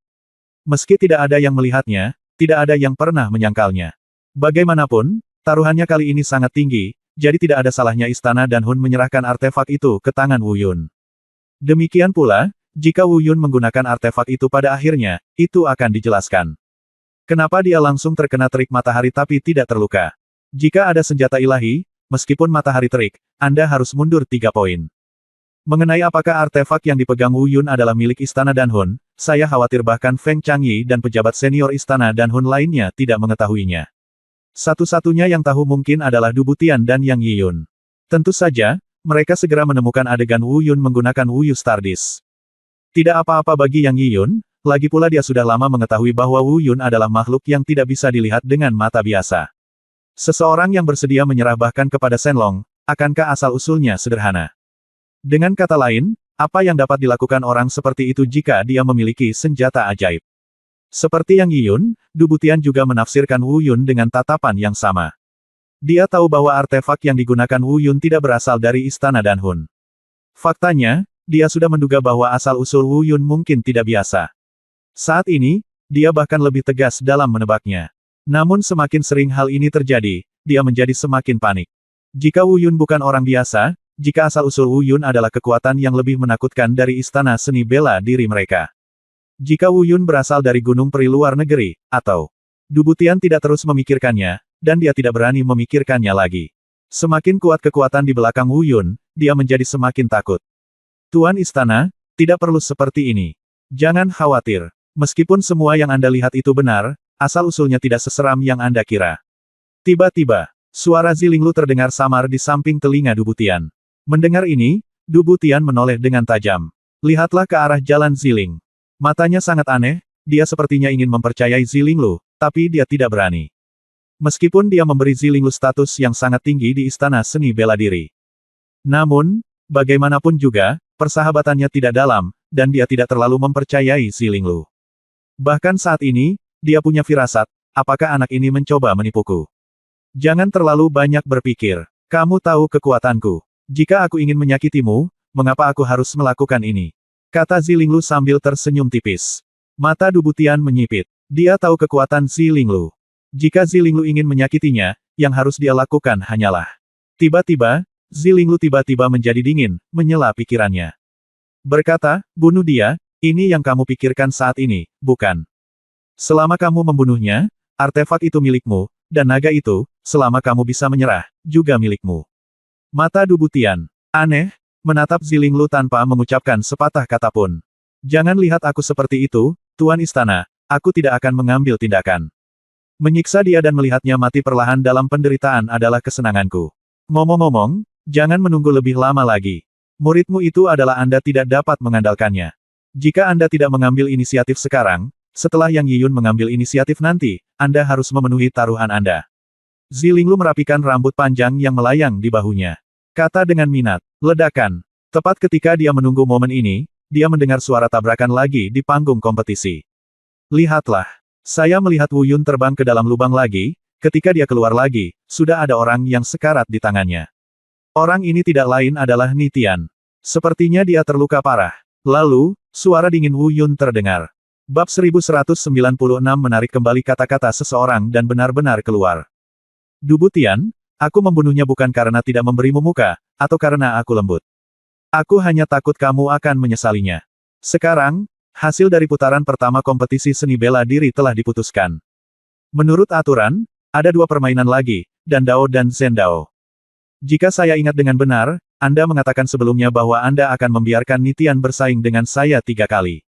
Meski tidak ada yang melihatnya, tidak ada yang pernah menyangkalnya. Bagaimanapun, taruhannya kali ini sangat tinggi, jadi tidak ada salahnya Istana Danhun menyerahkan artefak itu ke tangan Wu Yun. Demikian pula, jika Wu Yun menggunakan artefak itu pada akhirnya, itu akan dijelaskan. Kenapa dia langsung terkena terik matahari tapi tidak terluka? Jika ada senjata ilahi, meskipun matahari terik, Anda harus mundur 3 poin. Mengenai apakah artefak yang dipegang Wu Yun adalah milik Istana Danhun, saya khawatir bahkan Feng Changyi dan pejabat senior Istana Danhun lainnya tidak mengetahuinya. Satu-satunya yang tahu mungkin adalah Du Butian dan Yang Yiyun. Tentu saja, mereka segera menemukan adegan Wu Yun menggunakan Wu Yu Stardust. Tidak apa-apa bagi Yang Yiyun, lagi pula dia sudah lama mengetahui bahwa Wu Yun adalah makhluk yang tidak bisa dilihat dengan mata biasa. Seseorang yang bersedia menyerah bahkan kepada Shenlong, akankah asal-usulnya sederhana? Dengan kata lain, apa yang dapat dilakukan orang seperti itu jika dia memiliki senjata ajaib? Seperti Yang Yiyun, Du Butian juga menafsirkan Wu Yun dengan tatapan yang sama. Dia tahu bahwa artefak yang digunakan Wu Yun tidak berasal dari Istana Danhun. Faktanya, dia sudah menduga bahwa asal-usul Wu Yun mungkin tidak biasa. Saat ini, dia bahkan lebih tegas dalam menebaknya. Namun semakin sering hal ini terjadi, dia menjadi semakin panik. Jika Wu Yun bukan orang biasa, jika asal-usul Wu Yun adalah kekuatan yang lebih menakutkan dari Istana Seni Bela Diri mereka. Jika Wu Yun berasal dari gunung peri luar negeri, atau Du Butian tidak terus memikirkannya, dan dia tidak berani memikirkannya lagi. Semakin kuat kekuatan di belakang Wu Yun, dia menjadi semakin takut. Tuan Istana, tidak perlu seperti ini. Jangan khawatir. Meskipun semua yang Anda lihat itu benar, asal-usulnya tidak seseram yang Anda kira. Tiba-tiba, suara Zilinglu terdengar samar di samping telinga Du Butian. Mendengar ini, Du Butian menoleh dengan tajam. Lihatlah ke arah jalan Ziling. Matanya sangat aneh, dia sepertinya ingin mempercayai Zilinglu, tapi dia tidak berani. Meskipun dia memberi Zilinglu status yang sangat tinggi di Istana Seni Bela Diri. Namun, bagaimanapun juga, persahabatannya tidak dalam, dan dia tidak terlalu mempercayai Zilinglu. Bahkan saat ini, dia punya firasat, apakah anak ini mencoba menipuku? Jangan terlalu banyak berpikir. Kamu tahu kekuatanku. Jika aku ingin menyakitimu, mengapa aku harus melakukan ini? Kata Zilinglu sambil tersenyum tipis. Mata Dubutian menyipit. Dia tahu kekuatan Zilinglu. Jika Zilinglu ingin menyakitinya, yang harus dia lakukan hanyalah. Tiba-tiba, Zilinglu tiba-tiba menjadi dingin, menyela pikirannya. Berkata, bunuh dia, ini yang kamu pikirkan saat ini, bukan? Selama kamu membunuhnya, artefak itu milikmu, dan naga itu, selama kamu bisa menyerah, juga milikmu. Mata Dubutian. Aneh, menatap Zilinglu tanpa mengucapkan sepatah kata pun. Jangan lihat aku seperti itu, Tuan Istana, aku tidak akan mengambil tindakan. Menyiksa dia dan melihatnya mati perlahan dalam penderitaan adalah kesenanganku. Ngomong-ngomong, jangan menunggu lebih lama lagi. Muridmu itu adalah Anda tidak dapat mengandalkannya. Jika Anda tidak mengambil inisiatif sekarang, setelah Yang Yiyun mengambil inisiatif nanti, Anda harus memenuhi taruhan Anda. Zilinglu merapikan rambut panjang yang melayang di bahunya. Kata dengan minat, ledakan. Tepat ketika dia menunggu momen ini, dia mendengar suara tabrakan lagi di panggung kompetisi. Lihatlah. Saya melihat Wu Yun terbang ke dalam lubang lagi, ketika dia keluar lagi, sudah ada orang yang sekarat di tangannya. Orang ini tidak lain adalah Nitian. Sepertinya dia terluka parah. Lalu, suara dingin Wu Yun terdengar. Bab 1196 menarik kembali kata-kata seseorang dan benar-benar keluar. Dubutian, aku membunuhnya bukan karena tidak memberimu muka, atau karena aku lembut. Aku hanya takut kamu akan menyesalinya. Sekarang, hasil dari putaran pertama kompetisi seni bela diri telah diputuskan. Menurut aturan, ada dua permainan lagi, Dan Dao dan Zhen Dao. Jika saya ingat dengan benar, Anda mengatakan sebelumnya bahwa Anda akan membiarkan Nitian bersaing dengan saya 3 kali.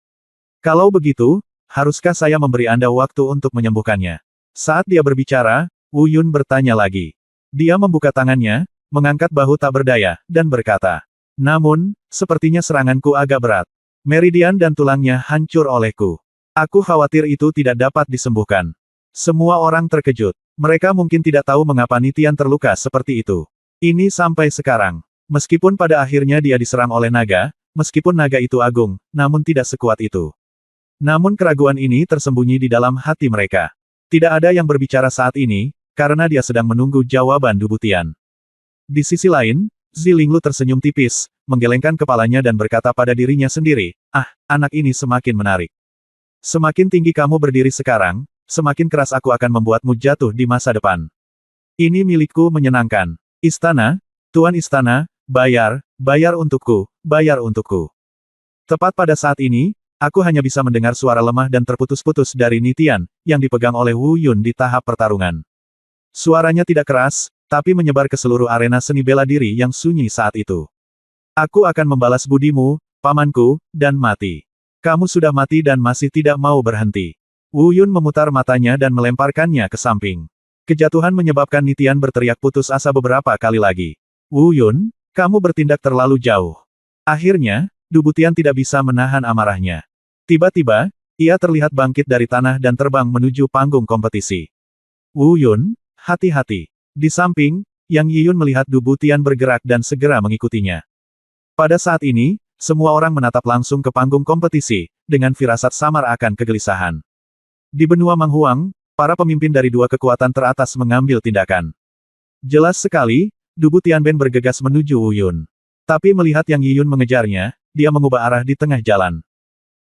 Kalau begitu, haruskah saya memberi Anda waktu untuk menyembuhkannya? Saat dia berbicara, Wu Yun bertanya lagi. Dia membuka tangannya, mengangkat bahu tak berdaya, dan berkata, namun, sepertinya seranganku agak berat. Meridian dan tulangnya hancur olehku. Aku khawatir itu tidak dapat disembuhkan. Semua orang terkejut. Mereka mungkin tidak tahu mengapa Nitian terluka seperti itu. Ini sampai sekarang. Meskipun pada akhirnya dia diserang oleh naga, meskipun naga itu agung, namun tidak sekuat itu. Namun keraguan ini tersembunyi di dalam hati mereka. Tidak ada yang berbicara saat ini, karena dia sedang menunggu jawaban Dubutian. Di sisi lain, Zilinglu tersenyum tipis, menggelengkan kepalanya dan berkata pada dirinya sendiri, anak ini semakin menarik. Semakin tinggi kamu berdiri sekarang, semakin keras aku akan membuatmu jatuh di masa depan. Ini milikku menyenangkan. Istana, Tuan Istana, bayar untukku, bayar untukku. Tepat pada saat ini, aku hanya bisa mendengar suara lemah dan terputus-putus dari Nitian, yang dipegang oleh Wu Yun di tahap pertarungan. Suaranya tidak keras, tapi menyebar ke seluruh arena seni bela diri yang sunyi saat itu. Aku akan membalas budimu, pamanku, dan mati. Kamu sudah mati dan masih tidak mau berhenti. Wu Yun memutar matanya dan melemparkannya ke samping. Kejatuhan menyebabkan Nitian berteriak putus asa beberapa kali lagi. Wu Yun, kamu bertindak terlalu jauh. Akhirnya, Dubutian tidak bisa menahan amarahnya. Tiba-tiba, ia terlihat bangkit dari tanah dan terbang menuju panggung kompetisi. Wu Yun, hati-hati. Di samping, Yang Yiyun melihat Dubutian bergerak dan segera mengikutinya. Pada saat ini, semua orang menatap langsung ke panggung kompetisi, dengan firasat samar akan kegelisahan. Di benua Manghuang, para pemimpin dari dua kekuatan teratas mengambil tindakan. Jelas sekali, Dubutian Ben bergegas menuju Wu Yun. Tapi melihat Yang Yiyun mengejarnya, dia mengubah arah di tengah jalan.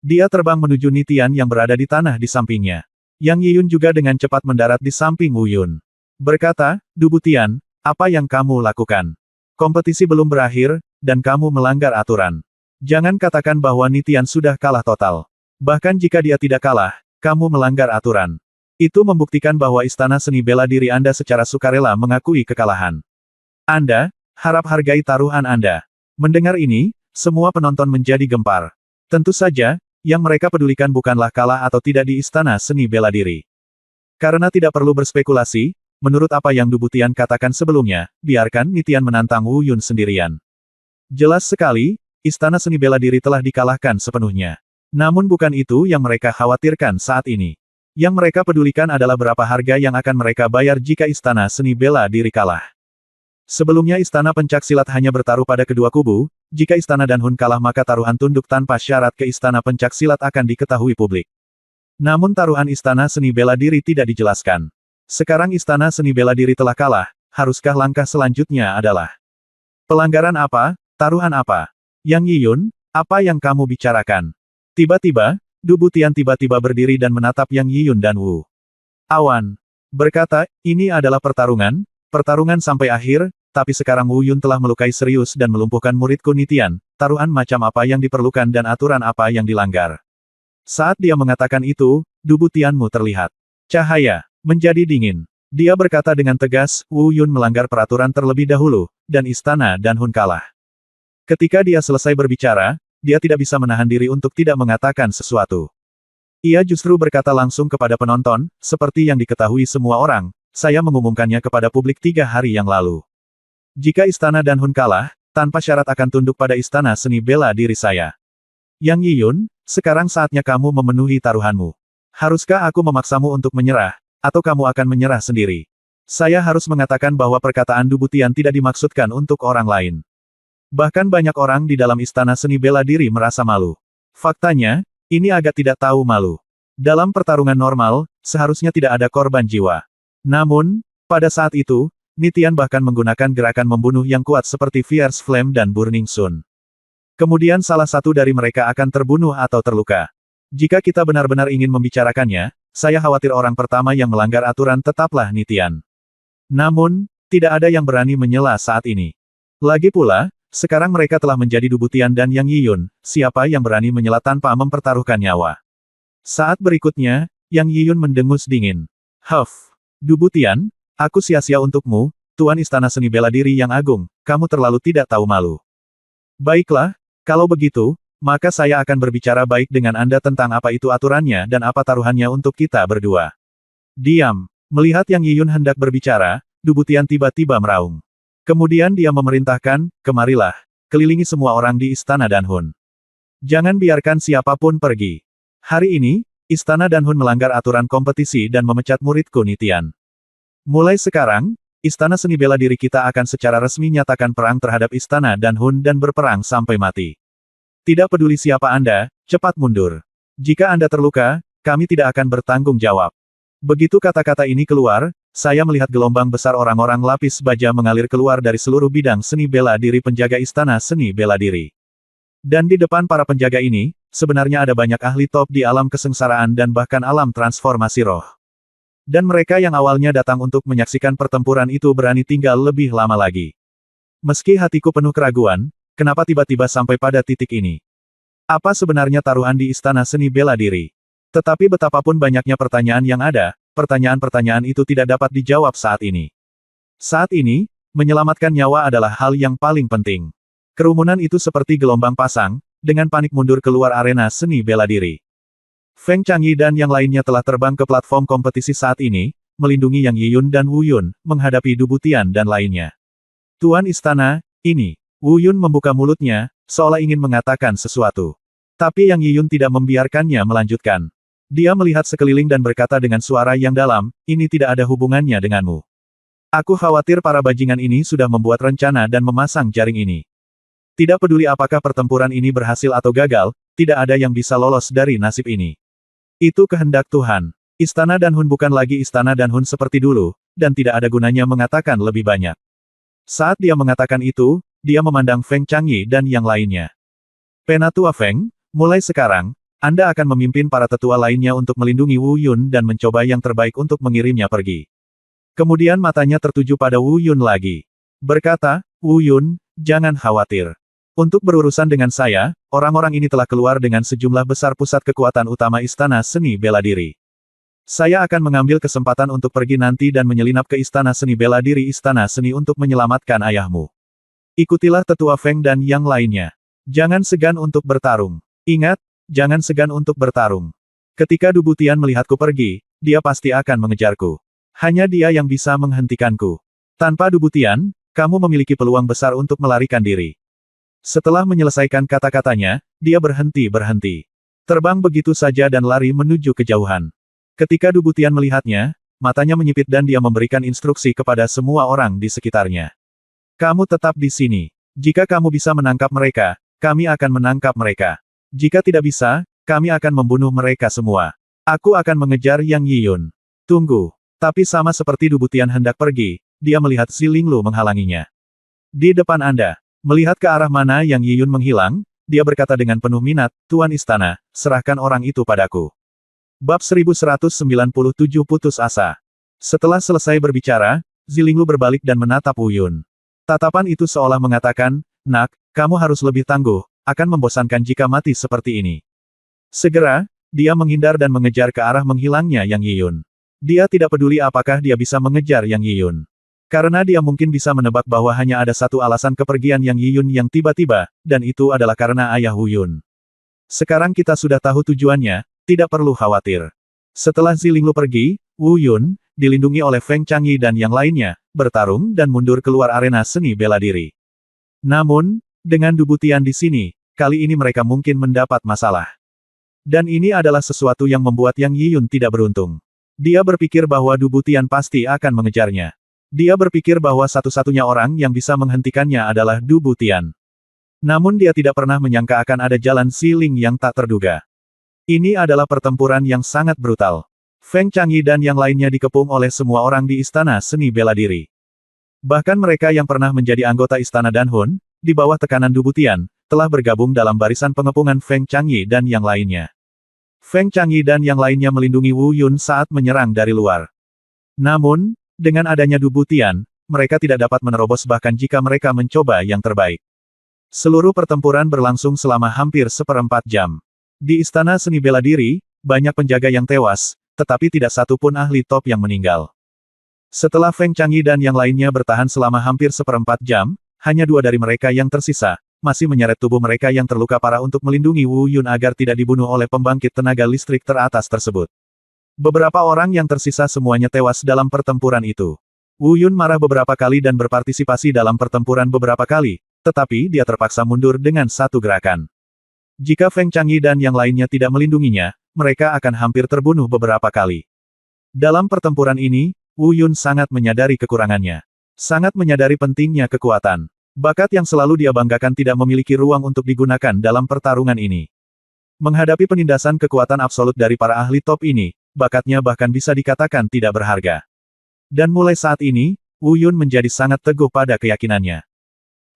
Dia terbang menuju Nitian yang berada di tanah di sampingnya. Yang Yiyun juga dengan cepat mendarat di samping Wu Yun. Berkata, Dubutian, apa yang kamu lakukan? Kompetisi belum berakhir, dan kamu melanggar aturan. Jangan katakan bahwa Nitian sudah kalah total. Bahkan jika dia tidak kalah, kamu melanggar aturan. Itu membuktikan bahwa Istana Seni Bela Diri Anda secara sukarela mengakui kekalahan. Anda, harap hargai taruhan Anda. Mendengar ini, semua penonton menjadi gempar. Tentu saja, yang mereka pedulikan bukanlah kalah atau tidak di Istana Seni Bela Diri. Karena tidak perlu berspekulasi, menurut apa yang Dubutian katakan sebelumnya, biarkan Nitian menantang Wu Yun sendirian. Jelas sekali, istana seni bela diri telah dikalahkan sepenuhnya. Namun bukan itu yang mereka khawatirkan saat ini. Yang mereka pedulikan adalah berapa harga yang akan mereka bayar jika istana seni bela diri kalah. Sebelumnya istana pencaksilat hanya bertaruh pada kedua kubu, jika istana Danhun kalah maka taruhan tunduk tanpa syarat ke istana pencaksilat akan diketahui publik. Namun taruhan istana seni bela diri tidak dijelaskan. Sekarang istana seni bela diri telah kalah, haruskah langkah selanjutnya adalah pelanggaran apa, taruhan apa? Yang Yiyun, apa yang kamu bicarakan? Tiba-tiba, Du Butian tiba-tiba berdiri dan menatap Yang Yiyun dan Wu Awan. Berkata, ini adalah pertarungan sampai akhir, tapi sekarang Wu Yun telah melukai serius dan melumpuhkan muridku Nitian, taruhan macam apa yang diperlukan dan aturan apa yang dilanggar. Saat dia mengatakan itu, Du Butianmu terlihat cahaya menjadi dingin. Dia berkata dengan tegas, Wu Yun melanggar peraturan terlebih dahulu, dan istana Danhun kalah. Ketika dia selesai berbicara, dia tidak bisa menahan diri untuk tidak mengatakan sesuatu. Ia justru berkata langsung kepada penonton, seperti yang diketahui semua orang, saya mengumumkannya kepada publik 3 hari yang lalu. Jika istana Danhun kalah, tanpa syarat akan tunduk pada istana seni bela diri saya. Yang Yiyun, sekarang saatnya kamu memenuhi taruhanmu. Haruskah aku memaksamu untuk menyerah, atau kamu akan menyerah sendiri? Saya harus mengatakan bahwa perkataan Du Butian tidak dimaksudkan untuk orang lain. Bahkan banyak orang di dalam istana seni bela diri merasa malu. Faktanya, ini agak tidak tahu malu. Dalam pertarungan normal, seharusnya tidak ada korban jiwa. Namun, pada saat itu, Nitian bahkan menggunakan gerakan membunuh yang kuat seperti Fierce Flame dan Burning Sun. Kemudian salah satu dari mereka akan terbunuh atau terluka. Jika kita benar-benar ingin membicarakannya, saya khawatir orang pertama yang melanggar aturan tetaplah Nitian. Namun, tidak ada yang berani menyela saat ini. Lagi pula, sekarang mereka telah menjadi Du Butian dan Yang Yiyun, siapa yang berani menyela tanpa mempertaruhkan nyawa? Saat berikutnya, Yang Yiyun mendengus dingin. Huff, Du Butian, aku sia-sia untukmu, Tuan Istana Seni Bela Diri yang agung, kamu terlalu tidak tahu malu. Baiklah, kalau begitu, maka saya akan berbicara baik dengan Anda tentang apa itu aturannya dan apa taruhannya untuk kita berdua. Diam. Melihat Yang Yiyun hendak berbicara, Du Butian tiba-tiba meraung. Kemudian dia memerintahkan, kemarilah, kelilingi semua orang di Istana Danhun. Jangan biarkan siapapun pergi. Hari ini, Istana Danhun melanggar aturan kompetisi dan memecat muridku Nitian. Mulai sekarang, Istana Seni Bela Diri kita akan secara resmi nyatakan perang terhadap Istana Danhun dan berperang sampai mati. Tidak peduli siapa Anda, cepat mundur. Jika Anda terluka, kami tidak akan bertanggung jawab. Begitu kata-kata ini keluar, saya melihat gelombang besar orang-orang lapis baja mengalir keluar dari seluruh bidang seni bela diri penjaga Istana Seni Bela Diri. Dan di depan para penjaga ini, sebenarnya ada banyak ahli top di alam kesengsaraan dan bahkan alam transformasi roh. Dan mereka yang awalnya datang untuk menyaksikan pertempuran itu berani tinggal lebih lama lagi. Meski hatiku penuh keraguan, kenapa tiba-tiba sampai pada titik ini? Apa sebenarnya taruhan di Istana Seni Bela Diri? Tetapi betapapun banyaknya pertanyaan yang ada, pertanyaan-pertanyaan itu tidak dapat dijawab saat ini. Saat ini, menyelamatkan nyawa adalah hal yang paling penting. Kerumunan itu seperti gelombang pasang, dengan panik mundur keluar arena seni bela diri. Feng Changyi dan yang lainnya telah terbang ke platform kompetisi saat ini, melindungi Yang Yiyun dan Wu Yun, menghadapi Du Butian dan lainnya. Tuan Istana, ini. Wu Yun membuka mulutnya, seolah ingin mengatakan sesuatu. Tapi Yang Yiyun tidak membiarkannya melanjutkan. Dia melihat sekeliling dan berkata dengan suara yang dalam, ini tidak ada hubungannya denganmu. Aku khawatir para bajingan ini sudah membuat rencana dan memasang jaring ini. Tidak peduli apakah pertempuran ini berhasil atau gagal, tidak ada yang bisa lolos dari nasib ini. Itu kehendak Tuhan. Istana Danhun bukan lagi Istana Danhun seperti dulu, dan tidak ada gunanya mengatakan lebih banyak. Saat dia mengatakan itu, dia memandang Feng Changyi dan yang lainnya. Penatua Feng, mulai sekarang, Anda akan memimpin para tetua lainnya untuk melindungi Wu Yun dan mencoba yang terbaik untuk mengirimnya pergi. Kemudian matanya tertuju pada Wu Yun lagi. Berkata, Wu Yun, jangan khawatir. Untuk berurusan dengan saya, orang-orang ini telah keluar dengan sejumlah besar pusat kekuatan utama Istana Seni Bela Diri. Saya akan mengambil kesempatan untuk pergi nanti dan menyelinap ke Istana Seni Bela Diri Istana Seni untuk menyelamatkan ayahmu. Ikutilah tetua Feng dan yang lainnya. Jangan segan untuk bertarung. Ingat, jangan segan untuk bertarung. Ketika Du Butian melihatku pergi, dia pasti akan mengejarku. Hanya dia yang bisa menghentikanku. Tanpa Du Butian, kamu memiliki peluang besar untuk melarikan diri. Setelah menyelesaikan kata-katanya, dia berhenti. Terbang begitu saja dan lari menuju kejauhan. Ketika Dubutian melihatnya, matanya menyipit dan dia memberikan instruksi kepada semua orang di sekitarnya. Kamu tetap di sini. Jika kamu bisa menangkap mereka, kami akan menangkap mereka. Jika tidak bisa, kami akan membunuh mereka semua. Aku akan mengejar Yang Yiyun. Tunggu. Tapi sama seperti Dubutian hendak pergi, dia melihat Zilinglu menghalanginya. Di depan Anda. Melihat ke arah mana Yang Yiyun menghilang, dia berkata dengan penuh minat, Tuan Istana, serahkan orang itu padaku. Bab 1197 Putus Asa. Setelah selesai berbicara, Zilinglu berbalik dan menatap Wu Yun. Tatapan itu seolah mengatakan, Nak, kamu harus lebih tangguh, akan membosankan jika mati seperti ini. Segera, dia menghindar dan mengejar ke arah menghilangnya Yang Yiyun. Dia tidak peduli apakah dia bisa mengejar Yang Yiyun. Karena dia mungkin bisa menebak bahwa hanya ada satu alasan kepergian Yang Yiyun yang tiba-tiba, dan itu adalah karena ayah Wu Yun. Sekarang kita sudah tahu tujuannya, tidak perlu khawatir. Setelah Zilinglu pergi, Wu Yun, dilindungi oleh Feng Changyi dan yang lainnya, bertarung dan mundur keluar arena seni bela diri. Namun, dengan Dubutian di sini, kali ini mereka mungkin mendapat masalah. Dan ini adalah sesuatu yang membuat Yang Yiyun tidak beruntung. Dia berpikir bahwa Dubutian pasti akan mengejarnya. Dia berpikir bahwa satu-satunya orang yang bisa menghentikannya adalah Dubutian. Namun dia tidak pernah menyangka akan ada jalan siling yang tak terduga. Ini adalah pertempuran yang sangat brutal. Feng Changyi dan yang lainnya dikepung oleh semua orang di istana seni bela diri. Bahkan mereka yang pernah menjadi anggota istana Danhun, di bawah tekanan Dubutian, telah bergabung dalam barisan pengepungan Feng Changyi dan yang lainnya. Feng Changyi dan yang lainnya melindungi Wu Yun saat menyerang dari luar. Namun, dengan adanya Dubutian, mereka tidak dapat menerobos bahkan jika mereka mencoba yang terbaik. Seluruh pertempuran berlangsung selama hampir seperempat jam. Di istana seni bela diri, banyak penjaga yang tewas, tetapi tidak satu pun ahli top yang meninggal. Setelah Feng Changyi dan yang lainnya bertahan selama hampir seperempat jam, hanya dua dari mereka yang tersisa, masih menyeret tubuh mereka yang terluka parah untuk melindungi Wu Yun agar tidak dibunuh oleh pembangkit tenaga listrik teratas tersebut. Beberapa orang yang tersisa semuanya tewas dalam pertempuran itu. Wu Yun marah beberapa kali dan berpartisipasi dalam pertempuran beberapa kali, tetapi dia terpaksa mundur dengan satu gerakan. Jika Feng Changyi dan yang lainnya tidak melindunginya, mereka akan hampir terbunuh beberapa kali. Dalam pertempuran ini, Wu Yun sangat menyadari kekurangannya. Sangat menyadari pentingnya kekuatan. Bakat yang selalu dia banggakan tidak memiliki ruang untuk digunakan dalam pertarungan ini. Menghadapi penindasan kekuatan absolut dari para ahli top ini, bakatnya bahkan bisa dikatakan tidak berharga. Dan mulai saat ini, Wu Yun menjadi sangat teguh pada keyakinannya.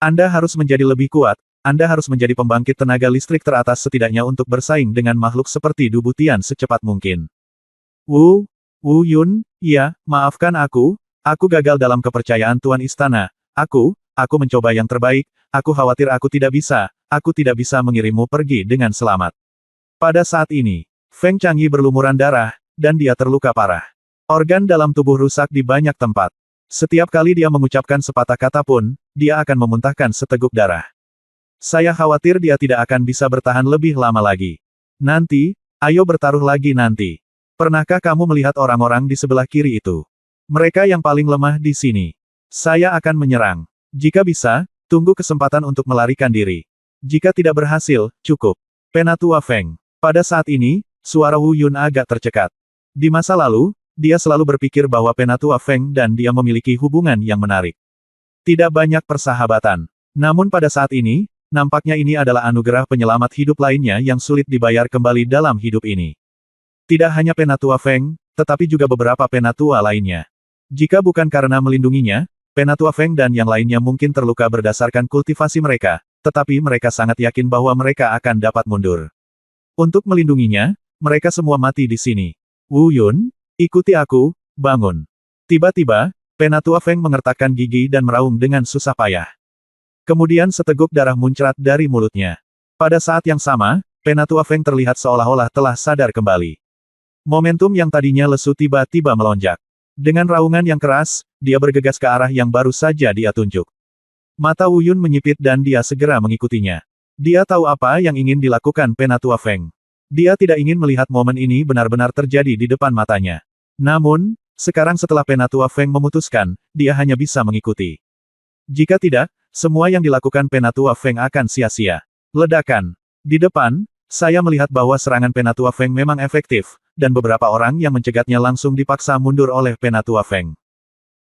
Anda harus menjadi lebih kuat, Anda harus menjadi pembangkit tenaga listrik teratas setidaknya untuk bersaing dengan makhluk seperti Dubutian secepat mungkin. Wu Yun, iya, maafkan aku gagal dalam kepercayaan Tuan Istana, aku mencoba yang terbaik, aku khawatir aku tidak bisa mengirimmu pergi dengan selamat. Pada saat ini, Feng Changyi berlumuran darah, dan dia terluka parah. Organ dalam tubuh rusak di banyak tempat. Setiap kali dia mengucapkan sepatah kata pun, dia akan memuntahkan seteguk darah. Saya khawatir dia tidak akan bisa bertahan lebih lama lagi. Nanti, ayo bertaruh lagi nanti. Pernahkah kamu melihat orang-orang di sebelah kiri itu? Mereka yang paling lemah di sini. Saya akan menyerang. Jika bisa, tunggu kesempatan untuk melarikan diri. Jika tidak berhasil, cukup. Penatua Feng. Pada saat ini, suara Wu Yun agak tercekat. Di masa lalu, dia selalu berpikir bahwa Penatua Feng dan dia memiliki hubungan yang menarik. Tidak banyak persahabatan. Namun pada saat ini, nampaknya ini adalah anugerah penyelamat hidup lainnya yang sulit dibayar kembali dalam hidup ini. Tidak hanya Penatua Feng, tetapi juga beberapa penatua lainnya. Jika bukan karena melindunginya, Penatua Feng dan yang lainnya mungkin terluka berdasarkan kultivasi mereka, tetapi mereka sangat yakin bahwa mereka akan dapat mundur. Untuk melindunginya, mereka semua mati di sini. Wu Yun, ikuti aku, bangun. Tiba-tiba, Penatua Feng mengertakkan gigi dan meraung dengan susah payah. Kemudian seteguk darah muncrat dari mulutnya. Pada saat yang sama, Penatua Feng terlihat seolah-olah telah sadar kembali. Momentum yang tadinya lesu tiba-tiba melonjak. Dengan raungan yang keras, dia bergegas ke arah yang baru saja dia tunjuk. Mata Wu Yun menyipit dan dia segera mengikutinya. Dia tahu apa yang ingin dilakukan Penatua Feng. Dia tidak ingin melihat momen ini benar-benar terjadi di depan matanya. Namun, sekarang setelah Penatua Feng memutuskan, dia hanya bisa mengikuti. Jika tidak, semua yang dilakukan Penatua Feng akan sia-sia. Ledakan. Di depan, saya melihat bahwa serangan Penatua Feng memang efektif, dan beberapa orang yang mencegatnya langsung dipaksa mundur oleh Penatua Feng.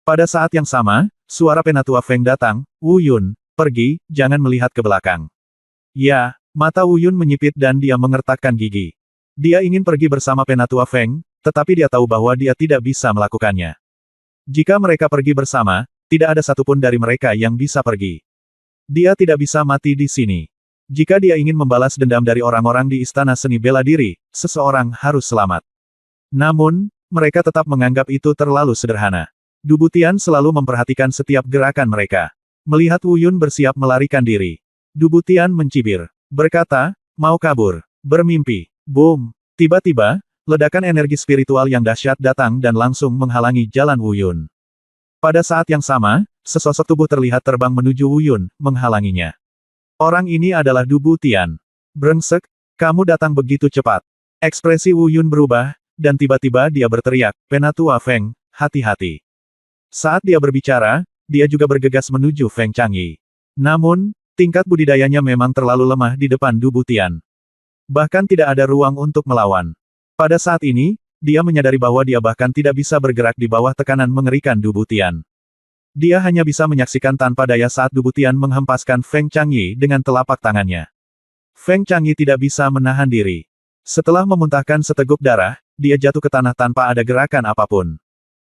Pada saat yang sama, suara Penatua Feng datang, Wu Yun, pergi, jangan melihat ke belakang. Ya, mata Wu Yun menyipit dan dia mengertakkan gigi. Dia ingin pergi bersama Penatua Feng, tetapi dia tahu bahwa dia tidak bisa melakukannya. Jika mereka pergi bersama, tidak ada satupun dari mereka yang bisa pergi. Dia tidak bisa mati di sini. Jika dia ingin membalas dendam dari orang-orang di Istana Seni Bela Diri, seseorang harus selamat. Namun, mereka tetap menganggap itu terlalu sederhana. Du Butian selalu memperhatikan setiap gerakan mereka. Melihat Wu Yun bersiap melarikan diri, Du Butian mencibir, berkata, mau kabur, bermimpi. Boom! Tiba-tiba, ledakan energi spiritual yang dahsyat datang dan langsung menghalangi jalan Wu Yun. Pada saat yang sama, sesosok tubuh terlihat terbang menuju Wu Yun, menghalanginya. Orang ini adalah Du Butian. Brengsek, kamu datang begitu cepat. Ekspresi Wu Yun berubah, dan tiba-tiba dia berteriak, Penatua Feng, hati-hati. Saat dia berbicara, dia juga bergegas menuju Feng Changyi. Namun, tingkat budidayanya memang terlalu lemah di depan Du Butian. Bahkan tidak ada ruang untuk melawan. Pada saat ini, dia menyadari bahwa dia bahkan tidak bisa bergerak di bawah tekanan mengerikan Du Butian. Dia hanya bisa menyaksikan tanpa daya saat Du Butian menghempaskan Feng Changyi dengan telapak tangannya. Feng Changyi tidak bisa menahan diri. Setelah memuntahkan seteguk darah, dia jatuh ke tanah tanpa ada gerakan apapun.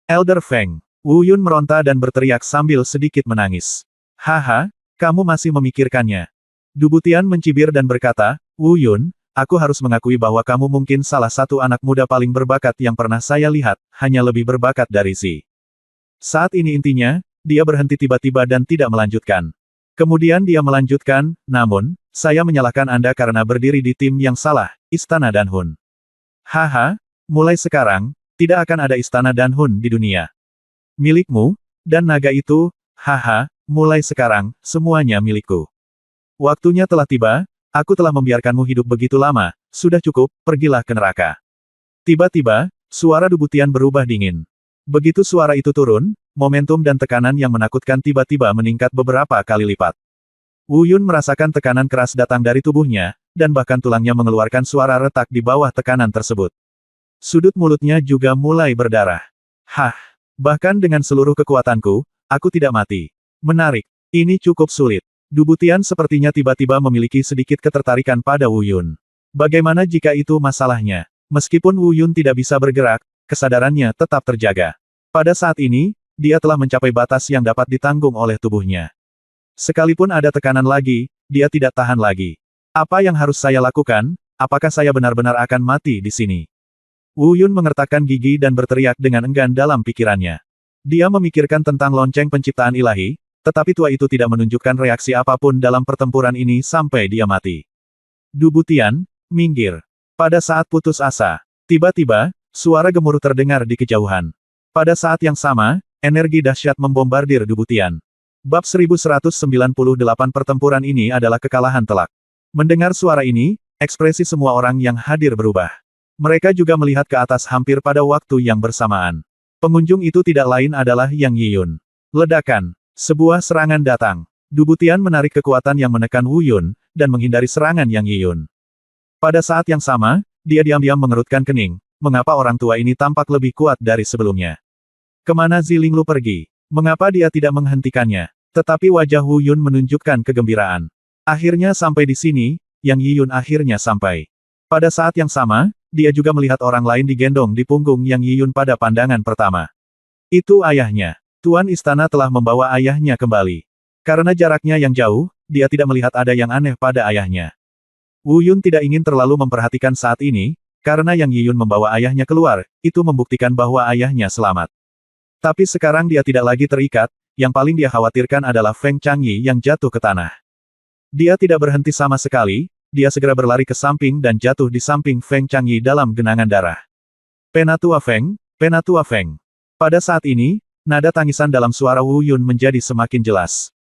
Elder Feng, Wu Yun meronta dan berteriak sambil sedikit menangis. Haha, kamu masih memikirkannya. Du Butian mencibir dan berkata, Wu Yun, aku harus mengakui bahwa kamu mungkin salah satu anak muda paling berbakat yang pernah saya lihat, hanya lebih berbakat dari Si. Saat ini intinya, dia berhenti tiba-tiba dan tidak melanjutkan. Kemudian dia melanjutkan, namun, saya menyalahkan Anda karena berdiri di tim yang salah, Istana Danhun. Haha, mulai sekarang, tidak akan ada Istana Danhun di dunia. Milikmu, dan naga itu, haha, mulai sekarang, semuanya milikku. Waktunya telah tiba. Aku telah membiarkanmu hidup begitu lama, sudah cukup, pergilah ke neraka. Tiba-tiba, suara Du Butian berubah dingin. Begitu suara itu turun, momentum dan tekanan yang menakutkan tiba-tiba meningkat beberapa kali lipat. Wu Yun merasakan tekanan keras datang dari tubuhnya, dan bahkan tulangnya mengeluarkan suara retak di bawah tekanan tersebut. Sudut mulutnya juga mulai berdarah. Hah, bahkan dengan seluruh kekuatanku, aku tidak mati. Menarik, ini cukup sulit. Du Butian sepertinya tiba-tiba memiliki sedikit ketertarikan pada Wu Yun. Bagaimana jika itu masalahnya? Meskipun Wu Yun tidak bisa bergerak, kesadarannya tetap terjaga. Pada saat ini, dia telah mencapai batas yang dapat ditanggung oleh tubuhnya. Sekalipun ada tekanan lagi, dia tidak tahan lagi. Apa yang harus saya lakukan? Apakah saya benar-benar akan mati di sini? Wu Yun mengertakkan gigi dan berteriak dengan enggan dalam pikirannya. Dia memikirkan tentang lonceng penciptaan ilahi, tetapi tua itu tidak menunjukkan reaksi apapun dalam pertempuran ini sampai dia mati. Du Butian, minggir. Pada saat putus asa, tiba-tiba, suara gemuruh terdengar di kejauhan. Pada saat yang sama, energi dahsyat membombardir Du Butian. Bab 1198 pertempuran ini adalah kekalahan telak. Mendengar suara ini, ekspresi semua orang yang hadir berubah. Mereka juga melihat ke atas hampir pada waktu yang bersamaan. Pengunjung itu tidak lain adalah Yang Yiyun. Ledakan. Sebuah serangan datang. Du Butian menarik kekuatan yang menekan Wu Yun, dan menghindari serangan Yang Yiyun. Pada saat yang sama, dia diam-diam mengerutkan kening. Mengapa orang tua ini tampak lebih kuat dari sebelumnya? Kemana Zilinglu pergi? Mengapa dia tidak menghentikannya? Tetapi wajah Wu Yun menunjukkan kegembiraan. Akhirnya sampai di sini, Yang Yiyun akhirnya sampai. Pada saat yang sama, dia juga melihat orang lain digendong di punggung Yang Yiyun pada pandangan pertama. Itu ayahnya. Tuan istana telah membawa ayahnya kembali. Karena jaraknya yang jauh, dia tidak melihat ada yang aneh pada ayahnya. Wu Yun tidak ingin terlalu memperhatikan saat ini, karena Yang Yiyun membawa ayahnya keluar, itu membuktikan bahwa ayahnya selamat. Tapi sekarang dia tidak lagi terikat, yang paling dia khawatirkan adalah Feng Changyi yang jatuh ke tanah. Dia tidak berhenti sama sekali, dia segera berlari ke samping dan jatuh di samping Feng Changyi dalam genangan darah. Penatua Feng, Penatua Feng. Pada saat ini, nada tangisan dalam suara Wu Yun menjadi semakin jelas.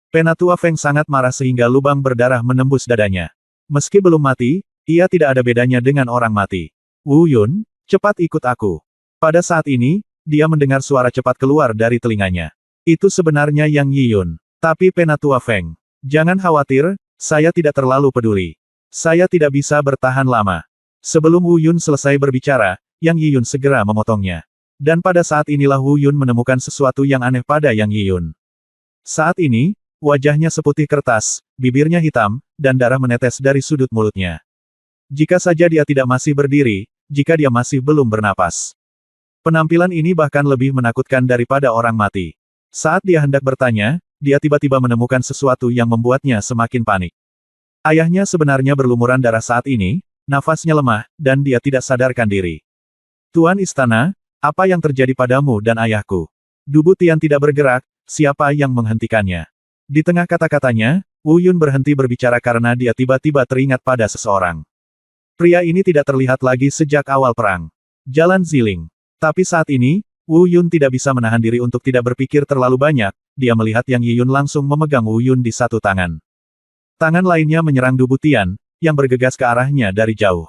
Penatua Feng sangat marah sehingga lubang berdarah menembus dadanya. Meski belum mati, ia tidak ada bedanya dengan orang mati. Wu Yun, cepat ikut aku. Pada saat ini, dia mendengar suara cepat keluar dari telinganya. Itu sebenarnya Yang Yiyun. Tapi Penatua Feng, jangan khawatir, saya tidak terlalu peduli. Saya tidak bisa bertahan lama. Sebelum Wu Yun selesai berbicara, Yang Yiyun segera memotongnya. Dan pada saat inilah Wu Yun menemukan sesuatu yang aneh pada Yang Yiyun. Saat ini, wajahnya seputih kertas, bibirnya hitam, dan darah menetes dari sudut mulutnya. Jika saja dia tidak masih berdiri, jika dia masih belum bernapas. Penampilan ini bahkan lebih menakutkan daripada orang mati. Saat dia hendak bertanya, dia tiba-tiba menemukan sesuatu yang membuatnya semakin panik. Ayahnya sebenarnya berlumuran darah saat ini, nafasnya lemah, dan dia tidak sadarkan diri. Tuan Istana, apa yang terjadi padamu dan ayahku? Dubu Tian tidak bergerak, siapa yang menghentikannya? Di tengah kata-katanya, Wu Yun berhenti berbicara karena dia tiba-tiba teringat pada seseorang. Pria ini tidak terlihat lagi sejak awal perang. Jalan Ziling. Tapi saat ini, Wu Yun tidak bisa menahan diri untuk tidak berpikir terlalu banyak, dia melihat Yang Yiyun langsung memegang Wu Yun di satu tangan. Tangan lainnya menyerang Dubu Tian, yang bergegas ke arahnya dari jauh.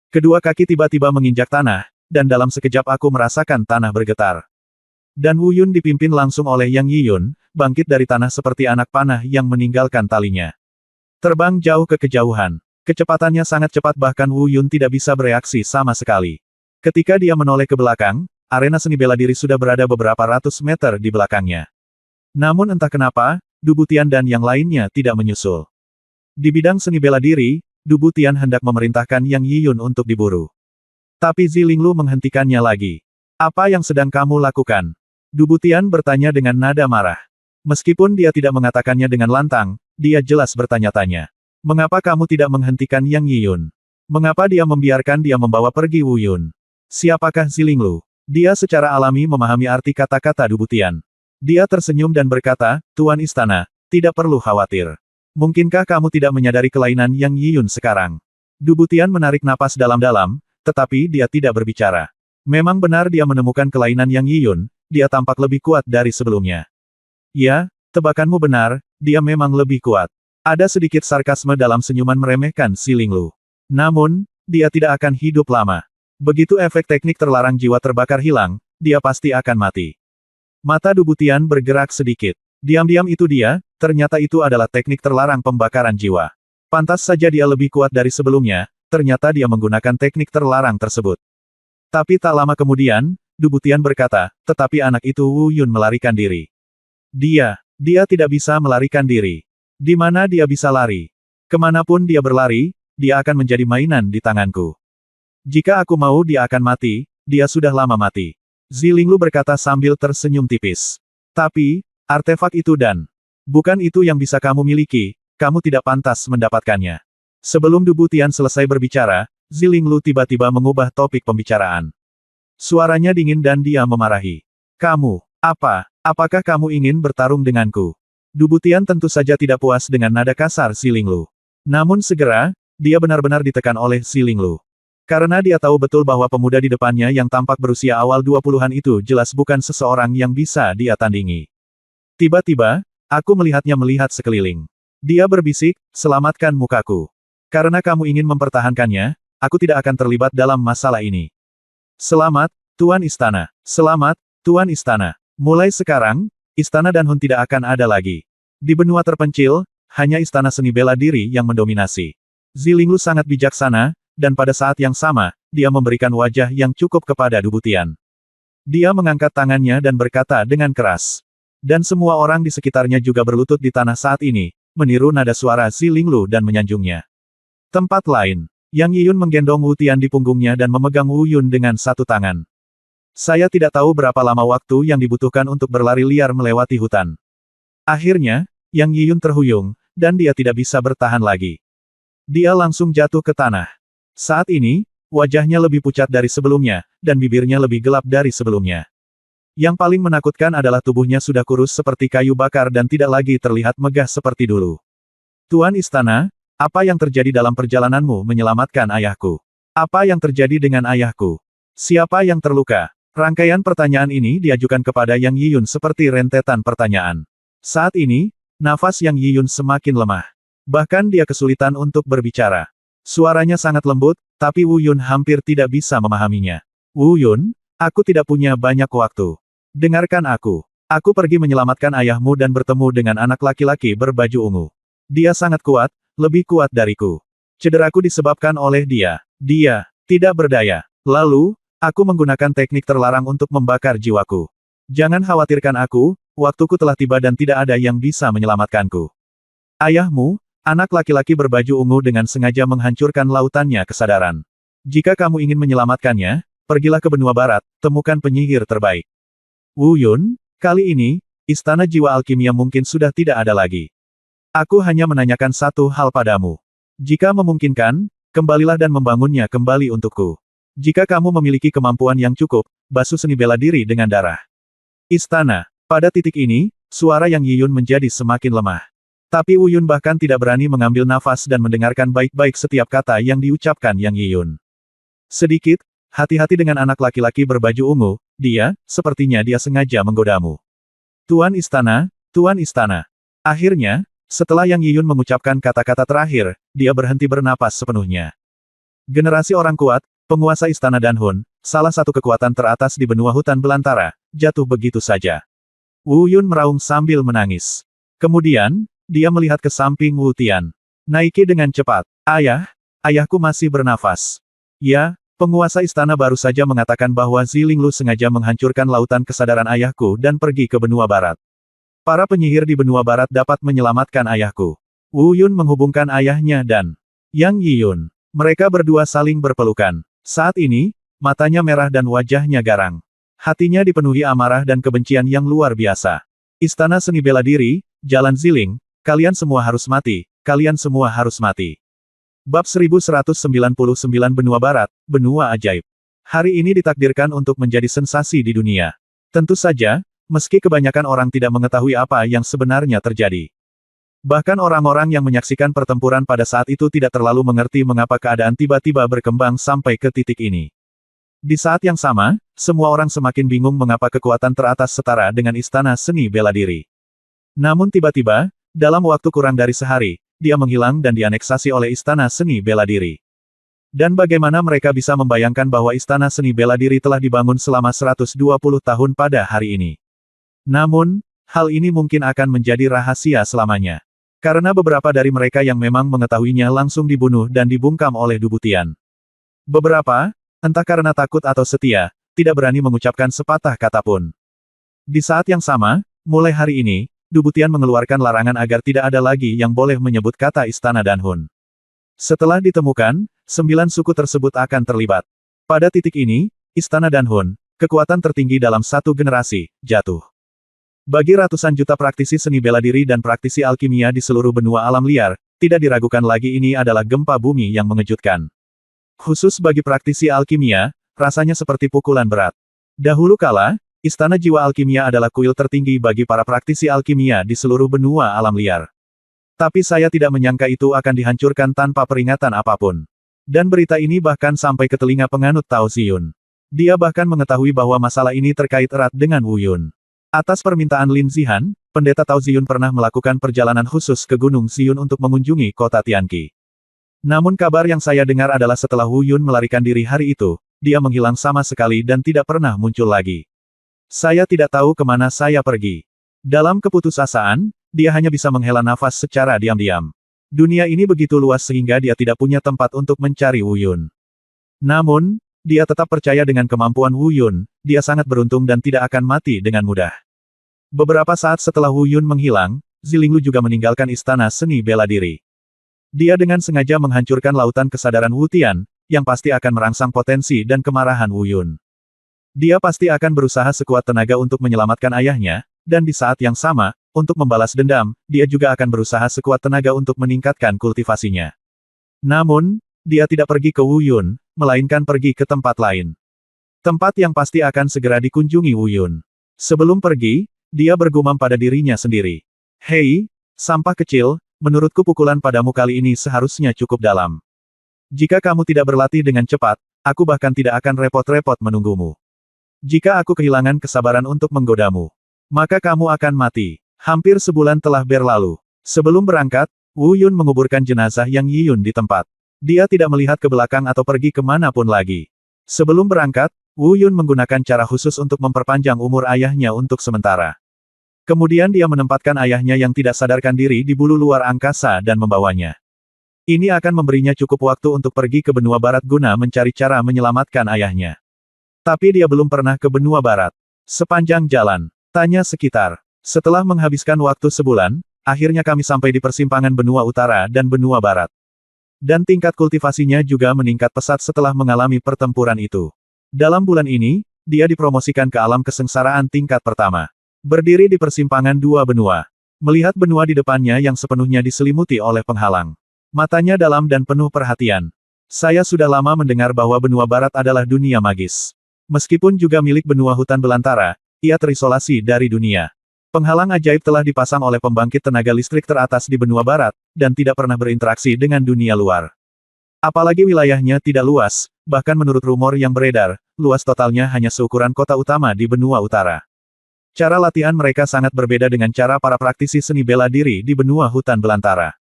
Kedua kaki tiba-tiba menginjak tanah, dan dalam sekejap aku merasakan tanah bergetar. Dan Wu Yun dipimpin langsung oleh Yang Yiyun, bangkit dari tanah seperti anak panah yang meninggalkan talinya. Terbang jauh ke kejauhan. Kecepatannya sangat cepat bahkan Wu Yun tidak bisa bereaksi sama sekali. Ketika dia menoleh ke belakang, arena seni bela diri sudah berada beberapa ratus meter di belakangnya. Namun entah kenapa, Dubu Tian dan yang lainnya tidak menyusul. Di bidang seni bela diri, Dubu Tian hendak memerintahkan Yang Yiyun untuk diburu. Tapi Zilinglu menghentikannya lagi. Apa yang sedang kamu lakukan? Dubu Tian bertanya dengan nada marah. Meskipun dia tidak mengatakannya dengan lantang, dia jelas bertanya-tanya. Mengapa kamu tidak menghentikan Yang Yiyun? Mengapa dia membiarkan dia membawa pergi Wu Yun? Siapakah Zilinglu? Dia secara alami memahami arti kata-kata Dubu Tian. Dia tersenyum dan berkata, Tuan Istana, tidak perlu khawatir. Mungkinkah kamu tidak menyadari kelainan Yang Yiyun sekarang? Dubu Tian menarik napas dalam-dalam, tetapi dia tidak berbicara. Memang benar dia menemukan kelainan Yang Yiyun, dia tampak lebih kuat dari sebelumnya. Ya, tebakanmu benar, dia memang lebih kuat. Ada sedikit sarkasme dalam senyuman meremehkan Zilinglu. Namun, dia tidak akan hidup lama. Begitu efek teknik terlarang jiwa terbakar hilang, dia pasti akan mati. Mata Dubu Tian bergerak sedikit. Diam-diam itu dia, ternyata itu adalah teknik terlarang pembakaran jiwa. Pantas saja dia lebih kuat dari sebelumnya, ternyata dia menggunakan teknik terlarang tersebut. Tapi tak lama kemudian, Dubu Tian berkata, tetapi anak itu Wu Yun melarikan diri. Dia tidak bisa melarikan diri. Di mana dia bisa lari? Kemanapun dia berlari, dia akan menjadi mainan di tanganku. Jika aku mau dia akan mati, dia sudah lama mati. Zilinglu berkata sambil tersenyum tipis. Tapi, artefak itu dan bukan itu yang bisa kamu miliki, kamu tidak pantas mendapatkannya. Sebelum Dubu Tian selesai berbicara, Zilinglu tiba-tiba mengubah topik pembicaraan. Suaranya dingin dan dia memarahi. Kamu, apakah kamu ingin bertarung denganku? Dubu Tian tentu saja tidak puas dengan nada kasar Zilinglu. Namun segera, dia benar-benar ditekan oleh Zilinglu. Karena dia tahu betul bahwa pemuda di depannya yang tampak berusia awal 20-an itu jelas bukan seseorang yang bisa dia tandingi. Tiba-tiba, aku melihatnya melihat sekeliling. Dia berbisik, selamatkan mukaku. Karena kamu ingin mempertahankannya, aku tidak akan terlibat dalam masalah ini. Selamat, Tuan Istana. Selamat, Tuan Istana. Mulai sekarang, Istana Danhun tidak akan ada lagi. Di benua terpencil, hanya Istana Seni Bela Diri yang mendominasi. Zilinglu sangat bijaksana, dan pada saat yang sama, dia memberikan wajah yang cukup kepada Dubu Tian. Dia mengangkat tangannya dan berkata dengan keras. Dan semua orang di sekitarnya juga berlutut di tanah saat ini, meniru nada suara Zilinglu dan menyanjungnya. Tempat lain, Yang Yiyun menggendong Wu Tian di punggungnya dan memegang Wu Yun dengan satu tangan. Saya tidak tahu berapa lama waktu yang dibutuhkan untuk berlari liar melewati hutan. Akhirnya, Yang Yiyun terhuyung, dan dia tidak bisa bertahan lagi. Dia langsung jatuh ke tanah. Saat ini, wajahnya lebih pucat dari sebelumnya, dan bibirnya lebih gelap dari sebelumnya. Yang paling menakutkan adalah tubuhnya sudah kurus seperti kayu bakar dan tidak lagi terlihat megah seperti dulu. Tuan Istana, apa yang terjadi dalam perjalananmu menyelamatkan ayahku? Apa yang terjadi dengan ayahku? Siapa yang terluka? Rangkaian pertanyaan ini diajukan kepada Yang Yiyun seperti rentetan pertanyaan. Saat ini, nafas Yang Yiyun semakin lemah. Bahkan dia kesulitan untuk berbicara. Suaranya sangat lembut, tapi Wu Yun hampir tidak bisa memahaminya. Wu Yun, aku tidak punya banyak waktu. Dengarkan aku. Aku pergi menyelamatkan ayahmu dan bertemu dengan anak laki-laki berbaju ungu. Dia sangat kuat, lebih kuat dariku. Cederaku disebabkan oleh dia. Dia tidak berdaya. Lalu, aku menggunakan teknik terlarang untuk membakar jiwaku. Jangan khawatirkan aku, waktuku telah tiba dan tidak ada yang bisa menyelamatkanku. Ayahmu, anak laki-laki berbaju ungu dengan sengaja menghancurkan lautannya kesadaran. Jika kamu ingin menyelamatkannya, pergilah ke benua barat, temukan penyihir terbaik. Wu Yun, kali ini, istana jiwa alkimia mungkin sudah tidak ada lagi. Aku hanya menanyakan satu hal padamu. Jika memungkinkan, kembalilah dan membangunnya kembali untukku. Jika kamu memiliki kemampuan yang cukup, basuh seni bela diri dengan darah. Istana. Pada titik ini, suara Yang Yiyun menjadi semakin lemah. Tapi Wu Yun bahkan tidak berani mengambil nafas dan mendengarkan baik-baik setiap kata yang diucapkan Yang Yiyun. Sedikit, hati-hati dengan anak laki-laki berbaju ungu, sepertinya dia sengaja menggodamu. Tuan Istana, Tuan Istana. Akhirnya, setelah Yang Yiyun mengucapkan kata-kata terakhir, dia berhenti bernapas sepenuhnya. Generasi orang kuat, penguasa Istana Danhun, salah satu kekuatan teratas di benua hutan belantara, jatuh begitu saja. Wu Yun meraung sambil menangis. Kemudian, dia melihat ke samping Wu Tian. Naiki dengan cepat. Ayahku masih bernafas. Ya, penguasa istana baru saja mengatakan bahwa Zilinglu sengaja menghancurkan lautan kesadaran ayahku dan pergi ke benua barat. Para penyihir di benua barat dapat menyelamatkan ayahku. Wu Yun menghubungkan ayahnya dan Yang Yiyun. Mereka berdua saling berpelukan. Saat ini, matanya merah dan wajahnya garang. Hatinya dipenuhi amarah dan kebencian yang luar biasa. Istana seni bela diri, Jalan Ziling, kalian semua harus mati, kalian semua harus mati. Bab 1199 Benua Barat, Benua Ajaib. Hari ini ditakdirkan untuk menjadi sensasi di dunia. Tentu saja, meski kebanyakan orang tidak mengetahui apa yang sebenarnya terjadi. Bahkan orang-orang yang menyaksikan pertempuran pada saat itu tidak terlalu mengerti mengapa keadaan tiba-tiba berkembang sampai ke titik ini. Di saat yang sama, semua orang semakin bingung mengapa kekuatan teratas setara dengan istana seni bela diri. Namun tiba-tiba, dalam waktu kurang dari sehari, dia menghilang dan dianeksasi oleh istana seni bela diri. Dan bagaimana mereka bisa membayangkan bahwa istana seni bela diri telah dibangun selama 120 tahun pada hari ini. Namun, hal ini mungkin akan menjadi rahasia selamanya. Karena beberapa dari mereka yang memang mengetahuinya langsung dibunuh dan dibungkam oleh Dubutian. Beberapa, entah karena takut atau setia, tidak berani mengucapkan sepatah kata pun. Di saat yang sama, mulai hari ini, Dubutian mengeluarkan larangan agar tidak ada lagi yang boleh menyebut kata Istana Danhun. Setelah ditemukan, 9 suku tersebut akan terlibat. Pada titik ini, Istana Danhun, kekuatan tertinggi dalam satu generasi, jatuh. Bagi ratusan juta praktisi seni bela diri dan praktisi alkimia di seluruh benua alam liar, tidak diragukan lagi ini adalah gempa bumi yang mengejutkan. Khusus bagi praktisi alkimia, rasanya seperti pukulan berat. Dahulu kala, Istana Jiwa Alkimia adalah kuil tertinggi bagi para praktisi alkimia di seluruh benua alam liar. Tapi saya tidak menyangka itu akan dihancurkan tanpa peringatan apapun. Dan berita ini bahkan sampai ke telinga penganut Tao Ziyun. Dia bahkan mengetahui bahwa masalah ini terkait erat dengan Wu Yun. Atas permintaan Lin Zihan, pendeta Tao Ziyun pernah melakukan perjalanan khusus ke Gunung Ziyun untuk mengunjungi kota Tianqi. Namun kabar yang saya dengar adalah setelah Wu Yun melarikan diri hari itu, dia menghilang sama sekali dan tidak pernah muncul lagi. Saya tidak tahu kemana saya pergi. Dalam keputusasaan, dia hanya bisa menghela nafas secara diam-diam. Dunia ini begitu luas sehingga dia tidak punya tempat untuk mencari Wu Yun. Namun, dia tetap percaya dengan kemampuan Wu Yun, dia sangat beruntung dan tidak akan mati dengan mudah. Beberapa saat setelah Wu Yun menghilang, Zilinglu juga meninggalkan istana seni bela diri. Dia dengan sengaja menghancurkan lautan kesadaran Wu Tian, yang pasti akan merangsang potensi dan kemarahan Wu Yun. Dia pasti akan berusaha sekuat tenaga untuk menyelamatkan ayahnya, dan di saat yang sama, untuk membalas dendam, dia juga akan berusaha sekuat tenaga untuk meningkatkan kultivasinya. Namun, dia tidak pergi ke Wu Yun, melainkan pergi ke tempat lain. Tempat yang pasti akan segera dikunjungi Wu Yun. Sebelum pergi, dia bergumam pada dirinya sendiri. Hei, sampah kecil, menurutku pukulan padamu kali ini seharusnya cukup dalam. Jika kamu tidak berlatih dengan cepat, aku bahkan tidak akan repot-repot menunggumu. Jika aku kehilangan kesabaran untuk menggodamu, maka kamu akan mati. Hampir sebulan telah berlalu. Sebelum berangkat, Wu Yun menguburkan jenazah Yang Yiyun di tempat. Dia tidak melihat ke belakang atau pergi kemanapun lagi. Sebelum berangkat, Wu Yun menggunakan cara khusus untuk memperpanjang umur ayahnya untuk sementara. Kemudian dia menempatkan ayahnya yang tidak sadarkan diri di bulu luar angkasa dan membawanya. Ini akan memberinya cukup waktu untuk pergi ke benua barat guna mencari cara menyelamatkan ayahnya. Tapi dia belum pernah ke benua barat. Sepanjang jalan, tanya sekitar. Setelah menghabiskan waktu sebulan, akhirnya kami sampai di persimpangan benua utara dan benua barat. Dan tingkat kultivasinya juga meningkat pesat setelah mengalami pertempuran itu. Dalam bulan ini, dia dipromosikan ke alam kesengsaraan tingkat pertama. Berdiri di persimpangan dua benua. Melihat benua di depannya yang sepenuhnya diselimuti oleh penghalang. Matanya dalam dan penuh perhatian. Saya sudah lama mendengar bahwa benua barat adalah dunia magis. Meskipun juga milik benua hutan belantara, ia terisolasi dari dunia. Penghalang ajaib telah dipasang oleh pembangkit tenaga listrik teratas di benua barat, dan tidak pernah berinteraksi dengan dunia luar. Apalagi wilayahnya tidak luas, bahkan menurut rumor yang beredar, luas totalnya hanya seukuran kota utama di benua utara. Cara latihan mereka sangat berbeda dengan cara para praktisi seni bela diri di benua hutan belantara.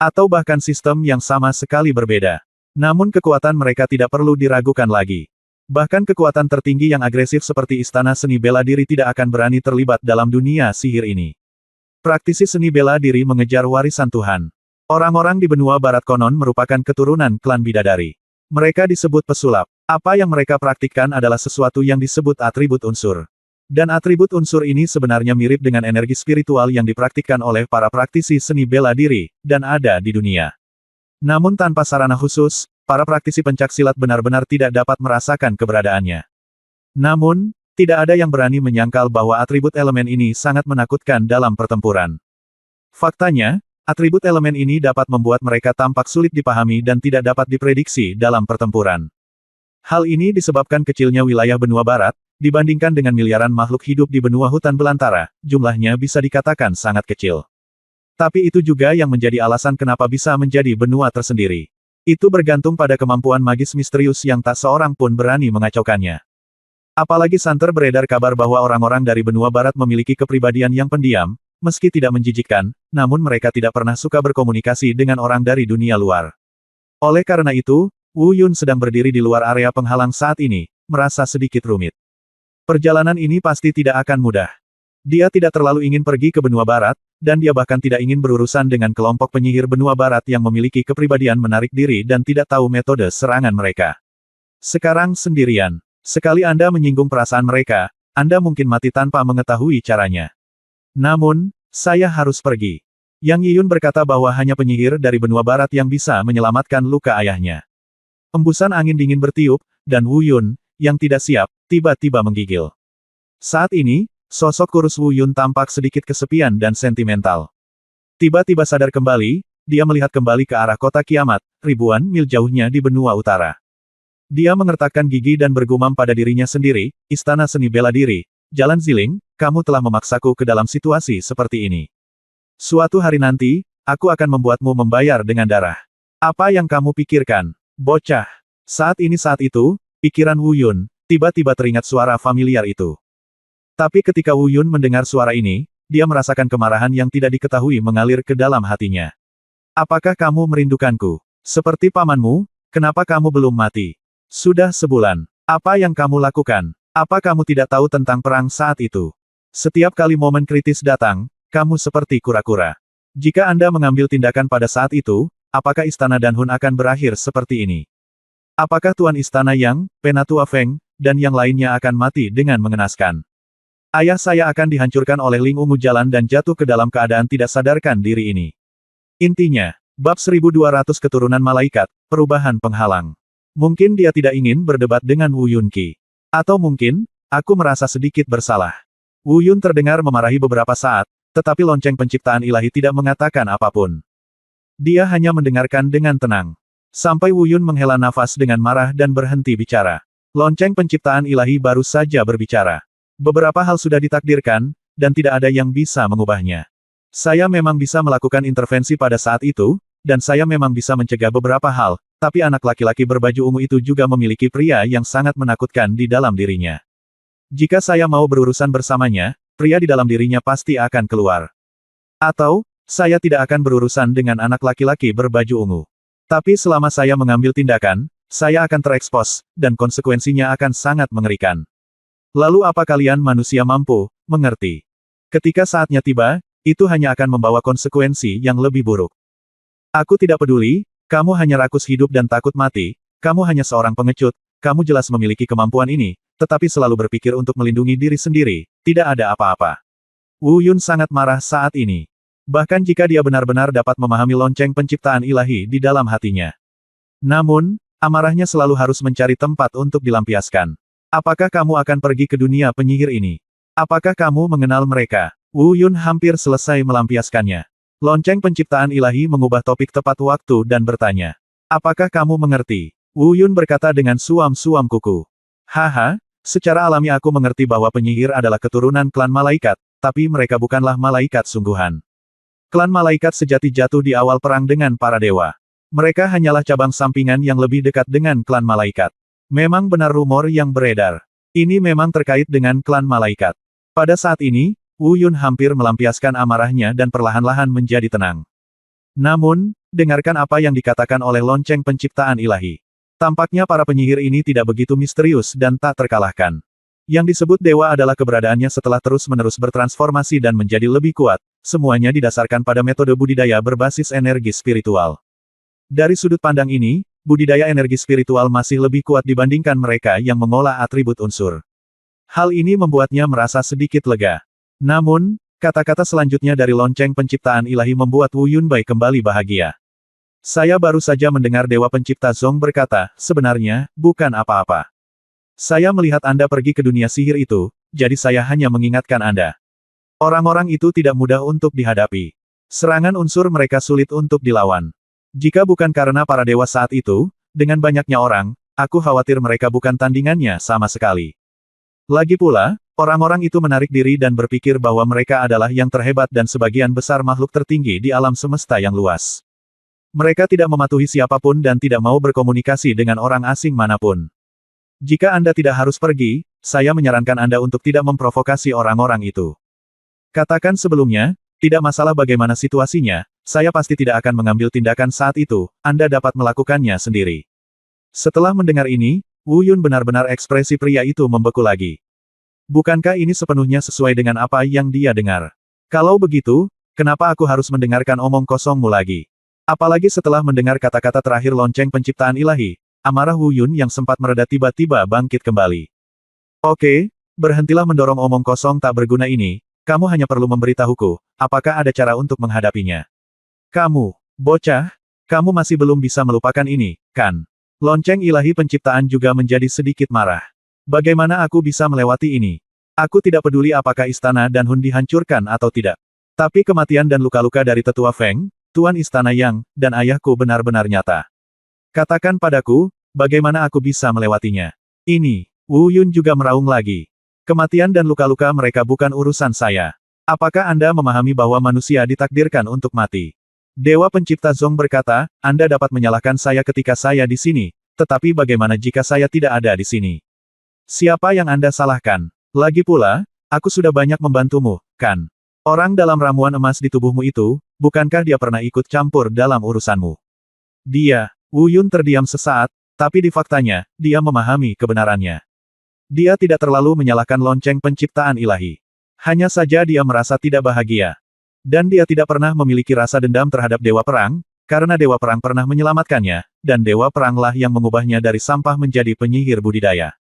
Atau bahkan sistem yang sama sekali berbeda. Namun kekuatan mereka tidak perlu diragukan lagi. Bahkan kekuatan tertinggi yang agresif seperti istana seni bela diri tidak akan berani terlibat dalam dunia sihir ini. Praktisi seni bela diri mengejar warisan Tuhan. Orang-orang di benua barat konon merupakan keturunan klan bidadari. Mereka disebut pesulap. Apa yang mereka praktikkan adalah sesuatu yang disebut atribut unsur. Dan atribut unsur ini sebenarnya mirip dengan energi spiritual yang dipraktikkan oleh para praktisi seni bela diri, dan ada di dunia. Namun tanpa sarana khusus, para praktisi pencaksilat benar-benar tidak dapat merasakan keberadaannya. Namun, tidak ada yang berani menyangkal bahwa atribut elemen ini sangat menakutkan dalam pertempuran. Faktanya, atribut elemen ini dapat membuat mereka tampak sulit dipahami dan tidak dapat diprediksi dalam pertempuran. Hal ini disebabkan kecilnya wilayah benua barat, dibandingkan dengan miliaran makhluk hidup di benua hutan belantara, jumlahnya bisa dikatakan sangat kecil. Tapi itu juga yang menjadi alasan kenapa bisa menjadi benua tersendiri. Itu bergantung pada kemampuan magis misterius yang tak seorang pun berani mengacaukannya. Apalagi santer beredar kabar bahwa orang-orang dari benua barat memiliki kepribadian yang pendiam, meski tidak menjijikkan, namun mereka tidak pernah suka berkomunikasi dengan orang dari dunia luar. Oleh karena itu, Wu Yun sedang berdiri di luar area penghalang saat ini, merasa sedikit rumit. Perjalanan ini pasti tidak akan mudah. Dia tidak terlalu ingin pergi ke benua barat, dan dia bahkan tidak ingin berurusan dengan kelompok penyihir benua barat yang memiliki kepribadian menarik diri dan tidak tahu metode serangan mereka. Sekarang sendirian. Sekali Anda menyinggung perasaan mereka, Anda mungkin mati tanpa mengetahui caranya. Namun, saya harus pergi. Yang Yiyun berkata bahwa hanya penyihir dari benua barat yang bisa menyelamatkan luka ayahnya. Embusan angin dingin bertiup, dan Wu Yun, yang tidak siap, tiba-tiba menggigil. Saat ini, sosok kurus Wu Yun tampak sedikit kesepian dan sentimental. Tiba-tiba sadar kembali, dia melihat kembali ke arah kota kiamat, ribuan mil jauhnya di benua utara. Dia mengertakkan gigi dan bergumam pada dirinya sendiri, istana seni bela diri, Jalan Ziling, kamu telah memaksaku ke dalam situasi seperti ini. Suatu hari nanti, aku akan membuatmu membayar dengan darah. Apa yang kamu pikirkan, bocah? Saat itu, pikiran Wu Yun, tiba-tiba teringat suara familiar itu. Tapi ketika Wu Yun mendengar suara ini, dia merasakan kemarahan yang tidak diketahui mengalir ke dalam hatinya. Apakah kamu merindukanku? Seperti pamanmu, kenapa kamu belum mati? Sudah sebulan. Apa yang kamu lakukan? Apa kamu tidak tahu tentang perang saat itu? Setiap kali momen kritis datang, kamu seperti kura-kura. Jika Anda mengambil tindakan pada saat itu, apakah istana Danhun akan berakhir seperti ini? Apakah Tuan Istana Yang, Penatua Feng, dan yang lainnya akan mati dengan mengenaskan? Ayah saya akan dihancurkan oleh Ling Ungu Jalan dan jatuh ke dalam keadaan tidak sadarkan diri ini. Intinya, bab 1200 keturunan malaikat, perubahan penghalang. Mungkin dia tidak ingin berdebat dengan Wu Yunqi. Atau mungkin, aku merasa sedikit bersalah. Wu Yun terdengar memarahi beberapa saat, tetapi lonceng penciptaan ilahi tidak mengatakan apapun. Dia hanya mendengarkan dengan tenang. Sampai Wu Yun menghela nafas dengan marah dan berhenti bicara. Lonceng penciptaan ilahi baru saja berbicara. Beberapa hal sudah ditakdirkan, dan tidak ada yang bisa mengubahnya. Saya memang bisa melakukan intervensi pada saat itu, dan saya memang bisa mencegah beberapa hal, tapi anak laki-laki berbaju ungu itu juga memiliki pria yang sangat menakutkan di dalam dirinya. Jika saya mau berurusan bersamanya, pria di dalam dirinya pasti akan keluar. Atau, saya tidak akan berurusan dengan anak laki-laki berbaju ungu. Tapi selama saya mengambil tindakan, saya akan terekspos, dan konsekuensinya akan sangat mengerikan. Lalu apa kalian manusia mampu mengerti? Ketika saatnya tiba, itu hanya akan membawa konsekuensi yang lebih buruk. Aku tidak peduli, kamu hanya rakus hidup dan takut mati, kamu hanya seorang pengecut, kamu jelas memiliki kemampuan ini, tetapi selalu berpikir untuk melindungi diri sendiri, tidak ada apa-apa. Wu Yun sangat marah saat ini. Bahkan jika dia benar-benar dapat memahami lonceng penciptaan ilahi di dalam hatinya. Namun, amarahnya selalu harus mencari tempat untuk dilampiaskan. Apakah kamu akan pergi ke dunia penyihir ini? Apakah kamu mengenal mereka? Wu Yun hampir selesai melampiaskannya. Lonceng penciptaan ilahi mengubah topik tepat waktu dan bertanya. Apakah kamu mengerti? Wu Yun berkata dengan suam-suam kuku. Haha, secara alami aku mengerti bahwa penyihir adalah keturunan klan malaikat, tapi mereka bukanlah malaikat sungguhan. Klan malaikat sejati jatuh di awal perang dengan para dewa. Mereka hanyalah cabang sampingan yang lebih dekat dengan klan malaikat. Memang benar rumor yang beredar. Ini memang terkait dengan klan malaikat. Pada saat ini, Wu Yun hampir melampiaskan amarahnya dan perlahan-lahan menjadi tenang. Namun, dengarkan apa yang dikatakan oleh lonceng penciptaan ilahi. Tampaknya para penyihir ini tidak begitu misterius dan tak terkalahkan. Yang disebut dewa adalah keberadaannya setelah terus-menerus bertransformasi dan menjadi lebih kuat, semuanya didasarkan pada metode budidaya berbasis energi spiritual. Dari sudut pandang ini, budidaya energi spiritual masih lebih kuat dibandingkan mereka yang mengolah atribut unsur. Hal ini membuatnya merasa sedikit lega. Namun, kata-kata selanjutnya dari lonceng penciptaan ilahi membuat Wu Yunbai kembali bahagia. Saya baru saja mendengar Dewa Pencipta Zong berkata, sebenarnya, bukan apa-apa. Saya melihat Anda pergi ke dunia sihir itu, jadi saya hanya mengingatkan Anda. Orang-orang itu tidak mudah untuk dihadapi. Serangan unsur mereka sulit untuk dilawan. Jika bukan karena para dewa saat itu, dengan banyaknya orang, aku khawatir mereka bukan tandingannya sama sekali. Lagi pula, orang-orang itu menarik diri dan berpikir bahwa mereka adalah yang terhebat dan sebagian besar makhluk tertinggi di alam semesta yang luas. Mereka tidak mematuhi siapapun dan tidak mau berkomunikasi dengan orang asing manapun. Jika Anda tidak harus pergi, saya menyarankan Anda untuk tidak memprovokasi orang-orang itu. Katakan sebelumnya, tidak masalah bagaimana situasinya, saya pasti tidak akan mengambil tindakan saat itu, Anda dapat melakukannya sendiri. Setelah mendengar ini, Wu Yun benar-benar ekspresi pria itu membeku lagi. Bukankah ini sepenuhnya sesuai dengan apa yang dia dengar? Kalau begitu, kenapa aku harus mendengarkan omong kosongmu lagi? Apalagi setelah mendengar kata-kata terakhir lonceng penciptaan ilahi, amarah Wu Yun yang sempat mereda tiba-tiba bangkit kembali. Oke, berhentilah mendorong omong kosong tak berguna ini, kamu hanya perlu memberitahuku, apakah ada cara untuk menghadapinya. Kamu, bocah, kamu masih belum bisa melupakan ini, kan? Lonceng ilahi penciptaan juga menjadi sedikit marah. Bagaimana aku bisa melewati ini? Aku tidak peduli apakah istana dan Hun dihancurkan atau tidak. Tapi kematian dan luka-luka dari tetua Feng, Tuan Istana Yang, dan ayahku benar-benar nyata. Katakan padaku, bagaimana aku bisa melewatinya? Ini, Wu Yun juga meraung lagi. Kematian dan luka-luka mereka bukan urusan saya. Apakah Anda memahami bahwa manusia ditakdirkan untuk mati? Dewa Pencipta Zong berkata, Anda dapat menyalahkan saya ketika saya di sini, tetapi bagaimana jika saya tidak ada di sini? Siapa yang Anda salahkan? Lagi pula, aku sudah banyak membantumu, kan? Orang dalam ramuan emas di tubuhmu itu, bukankah dia pernah ikut campur dalam urusanmu? Dia, Wu Yun terdiam sesaat, tapi di faktanya, dia memahami kebenarannya. Dia tidak terlalu menyalahkan lonceng penciptaan ilahi. Hanya saja dia merasa tidak bahagia. Dan dia tidak pernah memiliki rasa dendam terhadap Dewa Perang, karena Dewa Perang pernah menyelamatkannya, dan Dewa Peranglah yang mengubahnya dari sampah menjadi penyihir budidaya.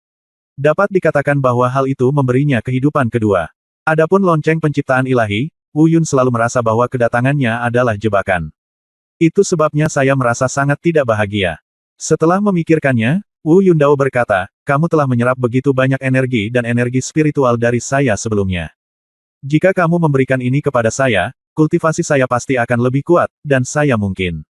Dapat dikatakan bahwa hal itu memberinya kehidupan kedua. Adapun lonceng penciptaan ilahi, Wu Yun selalu merasa bahwa kedatangannya adalah jebakan. Itu sebabnya saya merasa sangat tidak bahagia. Setelah memikirkannya, Wu Yundao berkata, kamu telah menyerap begitu banyak energi dan energi spiritual dari saya sebelumnya. Jika kamu memberikan ini kepada saya, kultivasi saya pasti akan lebih kuat, dan saya mungkin.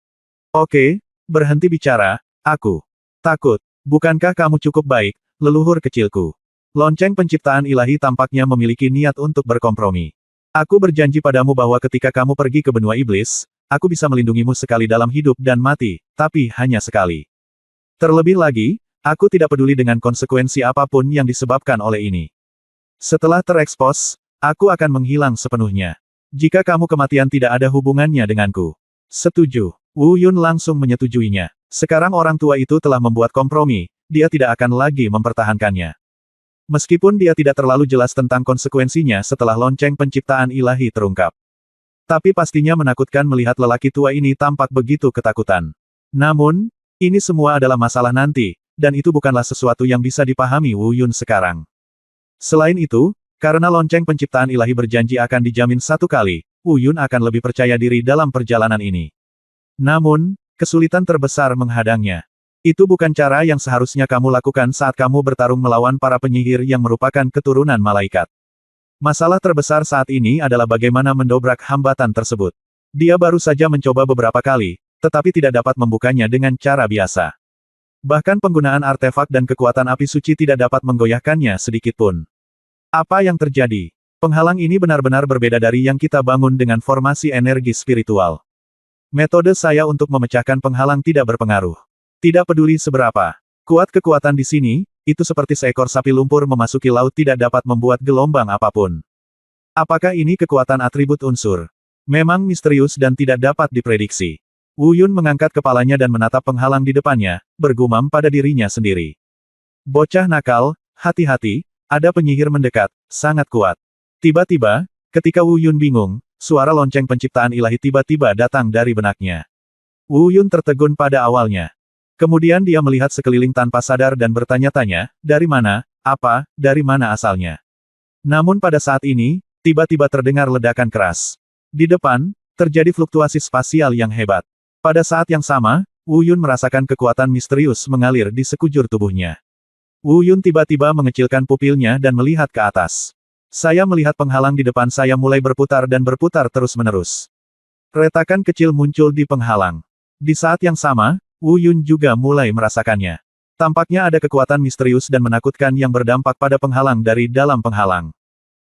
Oke, berhenti bicara, aku takut. Bukankah kamu cukup baik, leluhur kecilku? Lonceng penciptaan ilahi tampaknya memiliki niat untuk berkompromi. Aku berjanji padamu bahwa ketika kamu pergi ke benua iblis, aku bisa melindungimu sekali dalam hidup dan mati, tapi hanya sekali. Terlebih lagi, aku tidak peduli dengan konsekuensi apapun yang disebabkan oleh ini. Setelah terekspos, aku akan menghilang sepenuhnya. Jika kamu kematian tidak ada hubungannya denganku. Setuju. Wu Yun langsung menyetujuinya. Sekarang orang tua itu telah membuat kompromi, dia tidak akan lagi mempertahankannya. Meskipun dia tidak terlalu jelas tentang konsekuensinya setelah lonceng penciptaan ilahi terungkap. Tapi pastinya menakutkan melihat lelaki tua ini tampak begitu ketakutan. Namun, ini semua adalah masalah nanti, dan itu bukanlah sesuatu yang bisa dipahami Wu Yun sekarang. Selain itu, karena lonceng penciptaan ilahi berjanji akan dijamin satu kali, Wu Yun akan lebih percaya diri dalam perjalanan ini. Namun, kesulitan terbesar menghadangnya. Itu bukan cara yang seharusnya kamu lakukan saat kamu bertarung melawan para penyihir yang merupakan keturunan malaikat. Masalah terbesar saat ini adalah bagaimana mendobrak hambatan tersebut. Dia baru saja mencoba beberapa kali, tetapi tidak dapat membukanya dengan cara biasa. Bahkan penggunaan artefak dan kekuatan api suci tidak dapat menggoyahkannya sedikitpun. Apa yang terjadi? Penghalang ini benar-benar berbeda dari yang kita bangun dengan formasi energi spiritual. Metode saya untuk memecahkan penghalang tidak berpengaruh. Tidak peduli seberapa kuat kekuatan di sini, itu seperti seekor sapi lumpur memasuki laut tidak dapat membuat gelombang apapun. Apakah ini kekuatan atribut unsur? Memang misterius dan tidak dapat diprediksi. Wu Yun mengangkat kepalanya dan menatap penghalang di depannya, bergumam pada dirinya sendiri. Bocah nakal, hati-hati, ada penyihir mendekat, sangat kuat. Tiba-tiba, ketika Wu Yun bingung, suara lonceng penciptaan ilahi tiba-tiba datang dari benaknya. Wu Yun tertegun pada awalnya. Kemudian dia melihat sekeliling tanpa sadar dan bertanya-tanya, dari mana asalnya. Namun pada saat ini, tiba-tiba terdengar ledakan keras. Di depan, terjadi fluktuasi spasial yang hebat. Pada saat yang sama, Wu Yun merasakan kekuatan misterius mengalir di sekujur tubuhnya. Wu Yun tiba-tiba mengecilkan pupilnya dan melihat ke atas. Saya melihat penghalang di depan saya mulai berputar dan berputar terus-menerus. Retakan kecil muncul di penghalang. Di saat yang sama, Wu Yun juga mulai merasakannya. Tampaknya ada kekuatan misterius dan menakutkan yang berdampak pada penghalang dari dalam penghalang.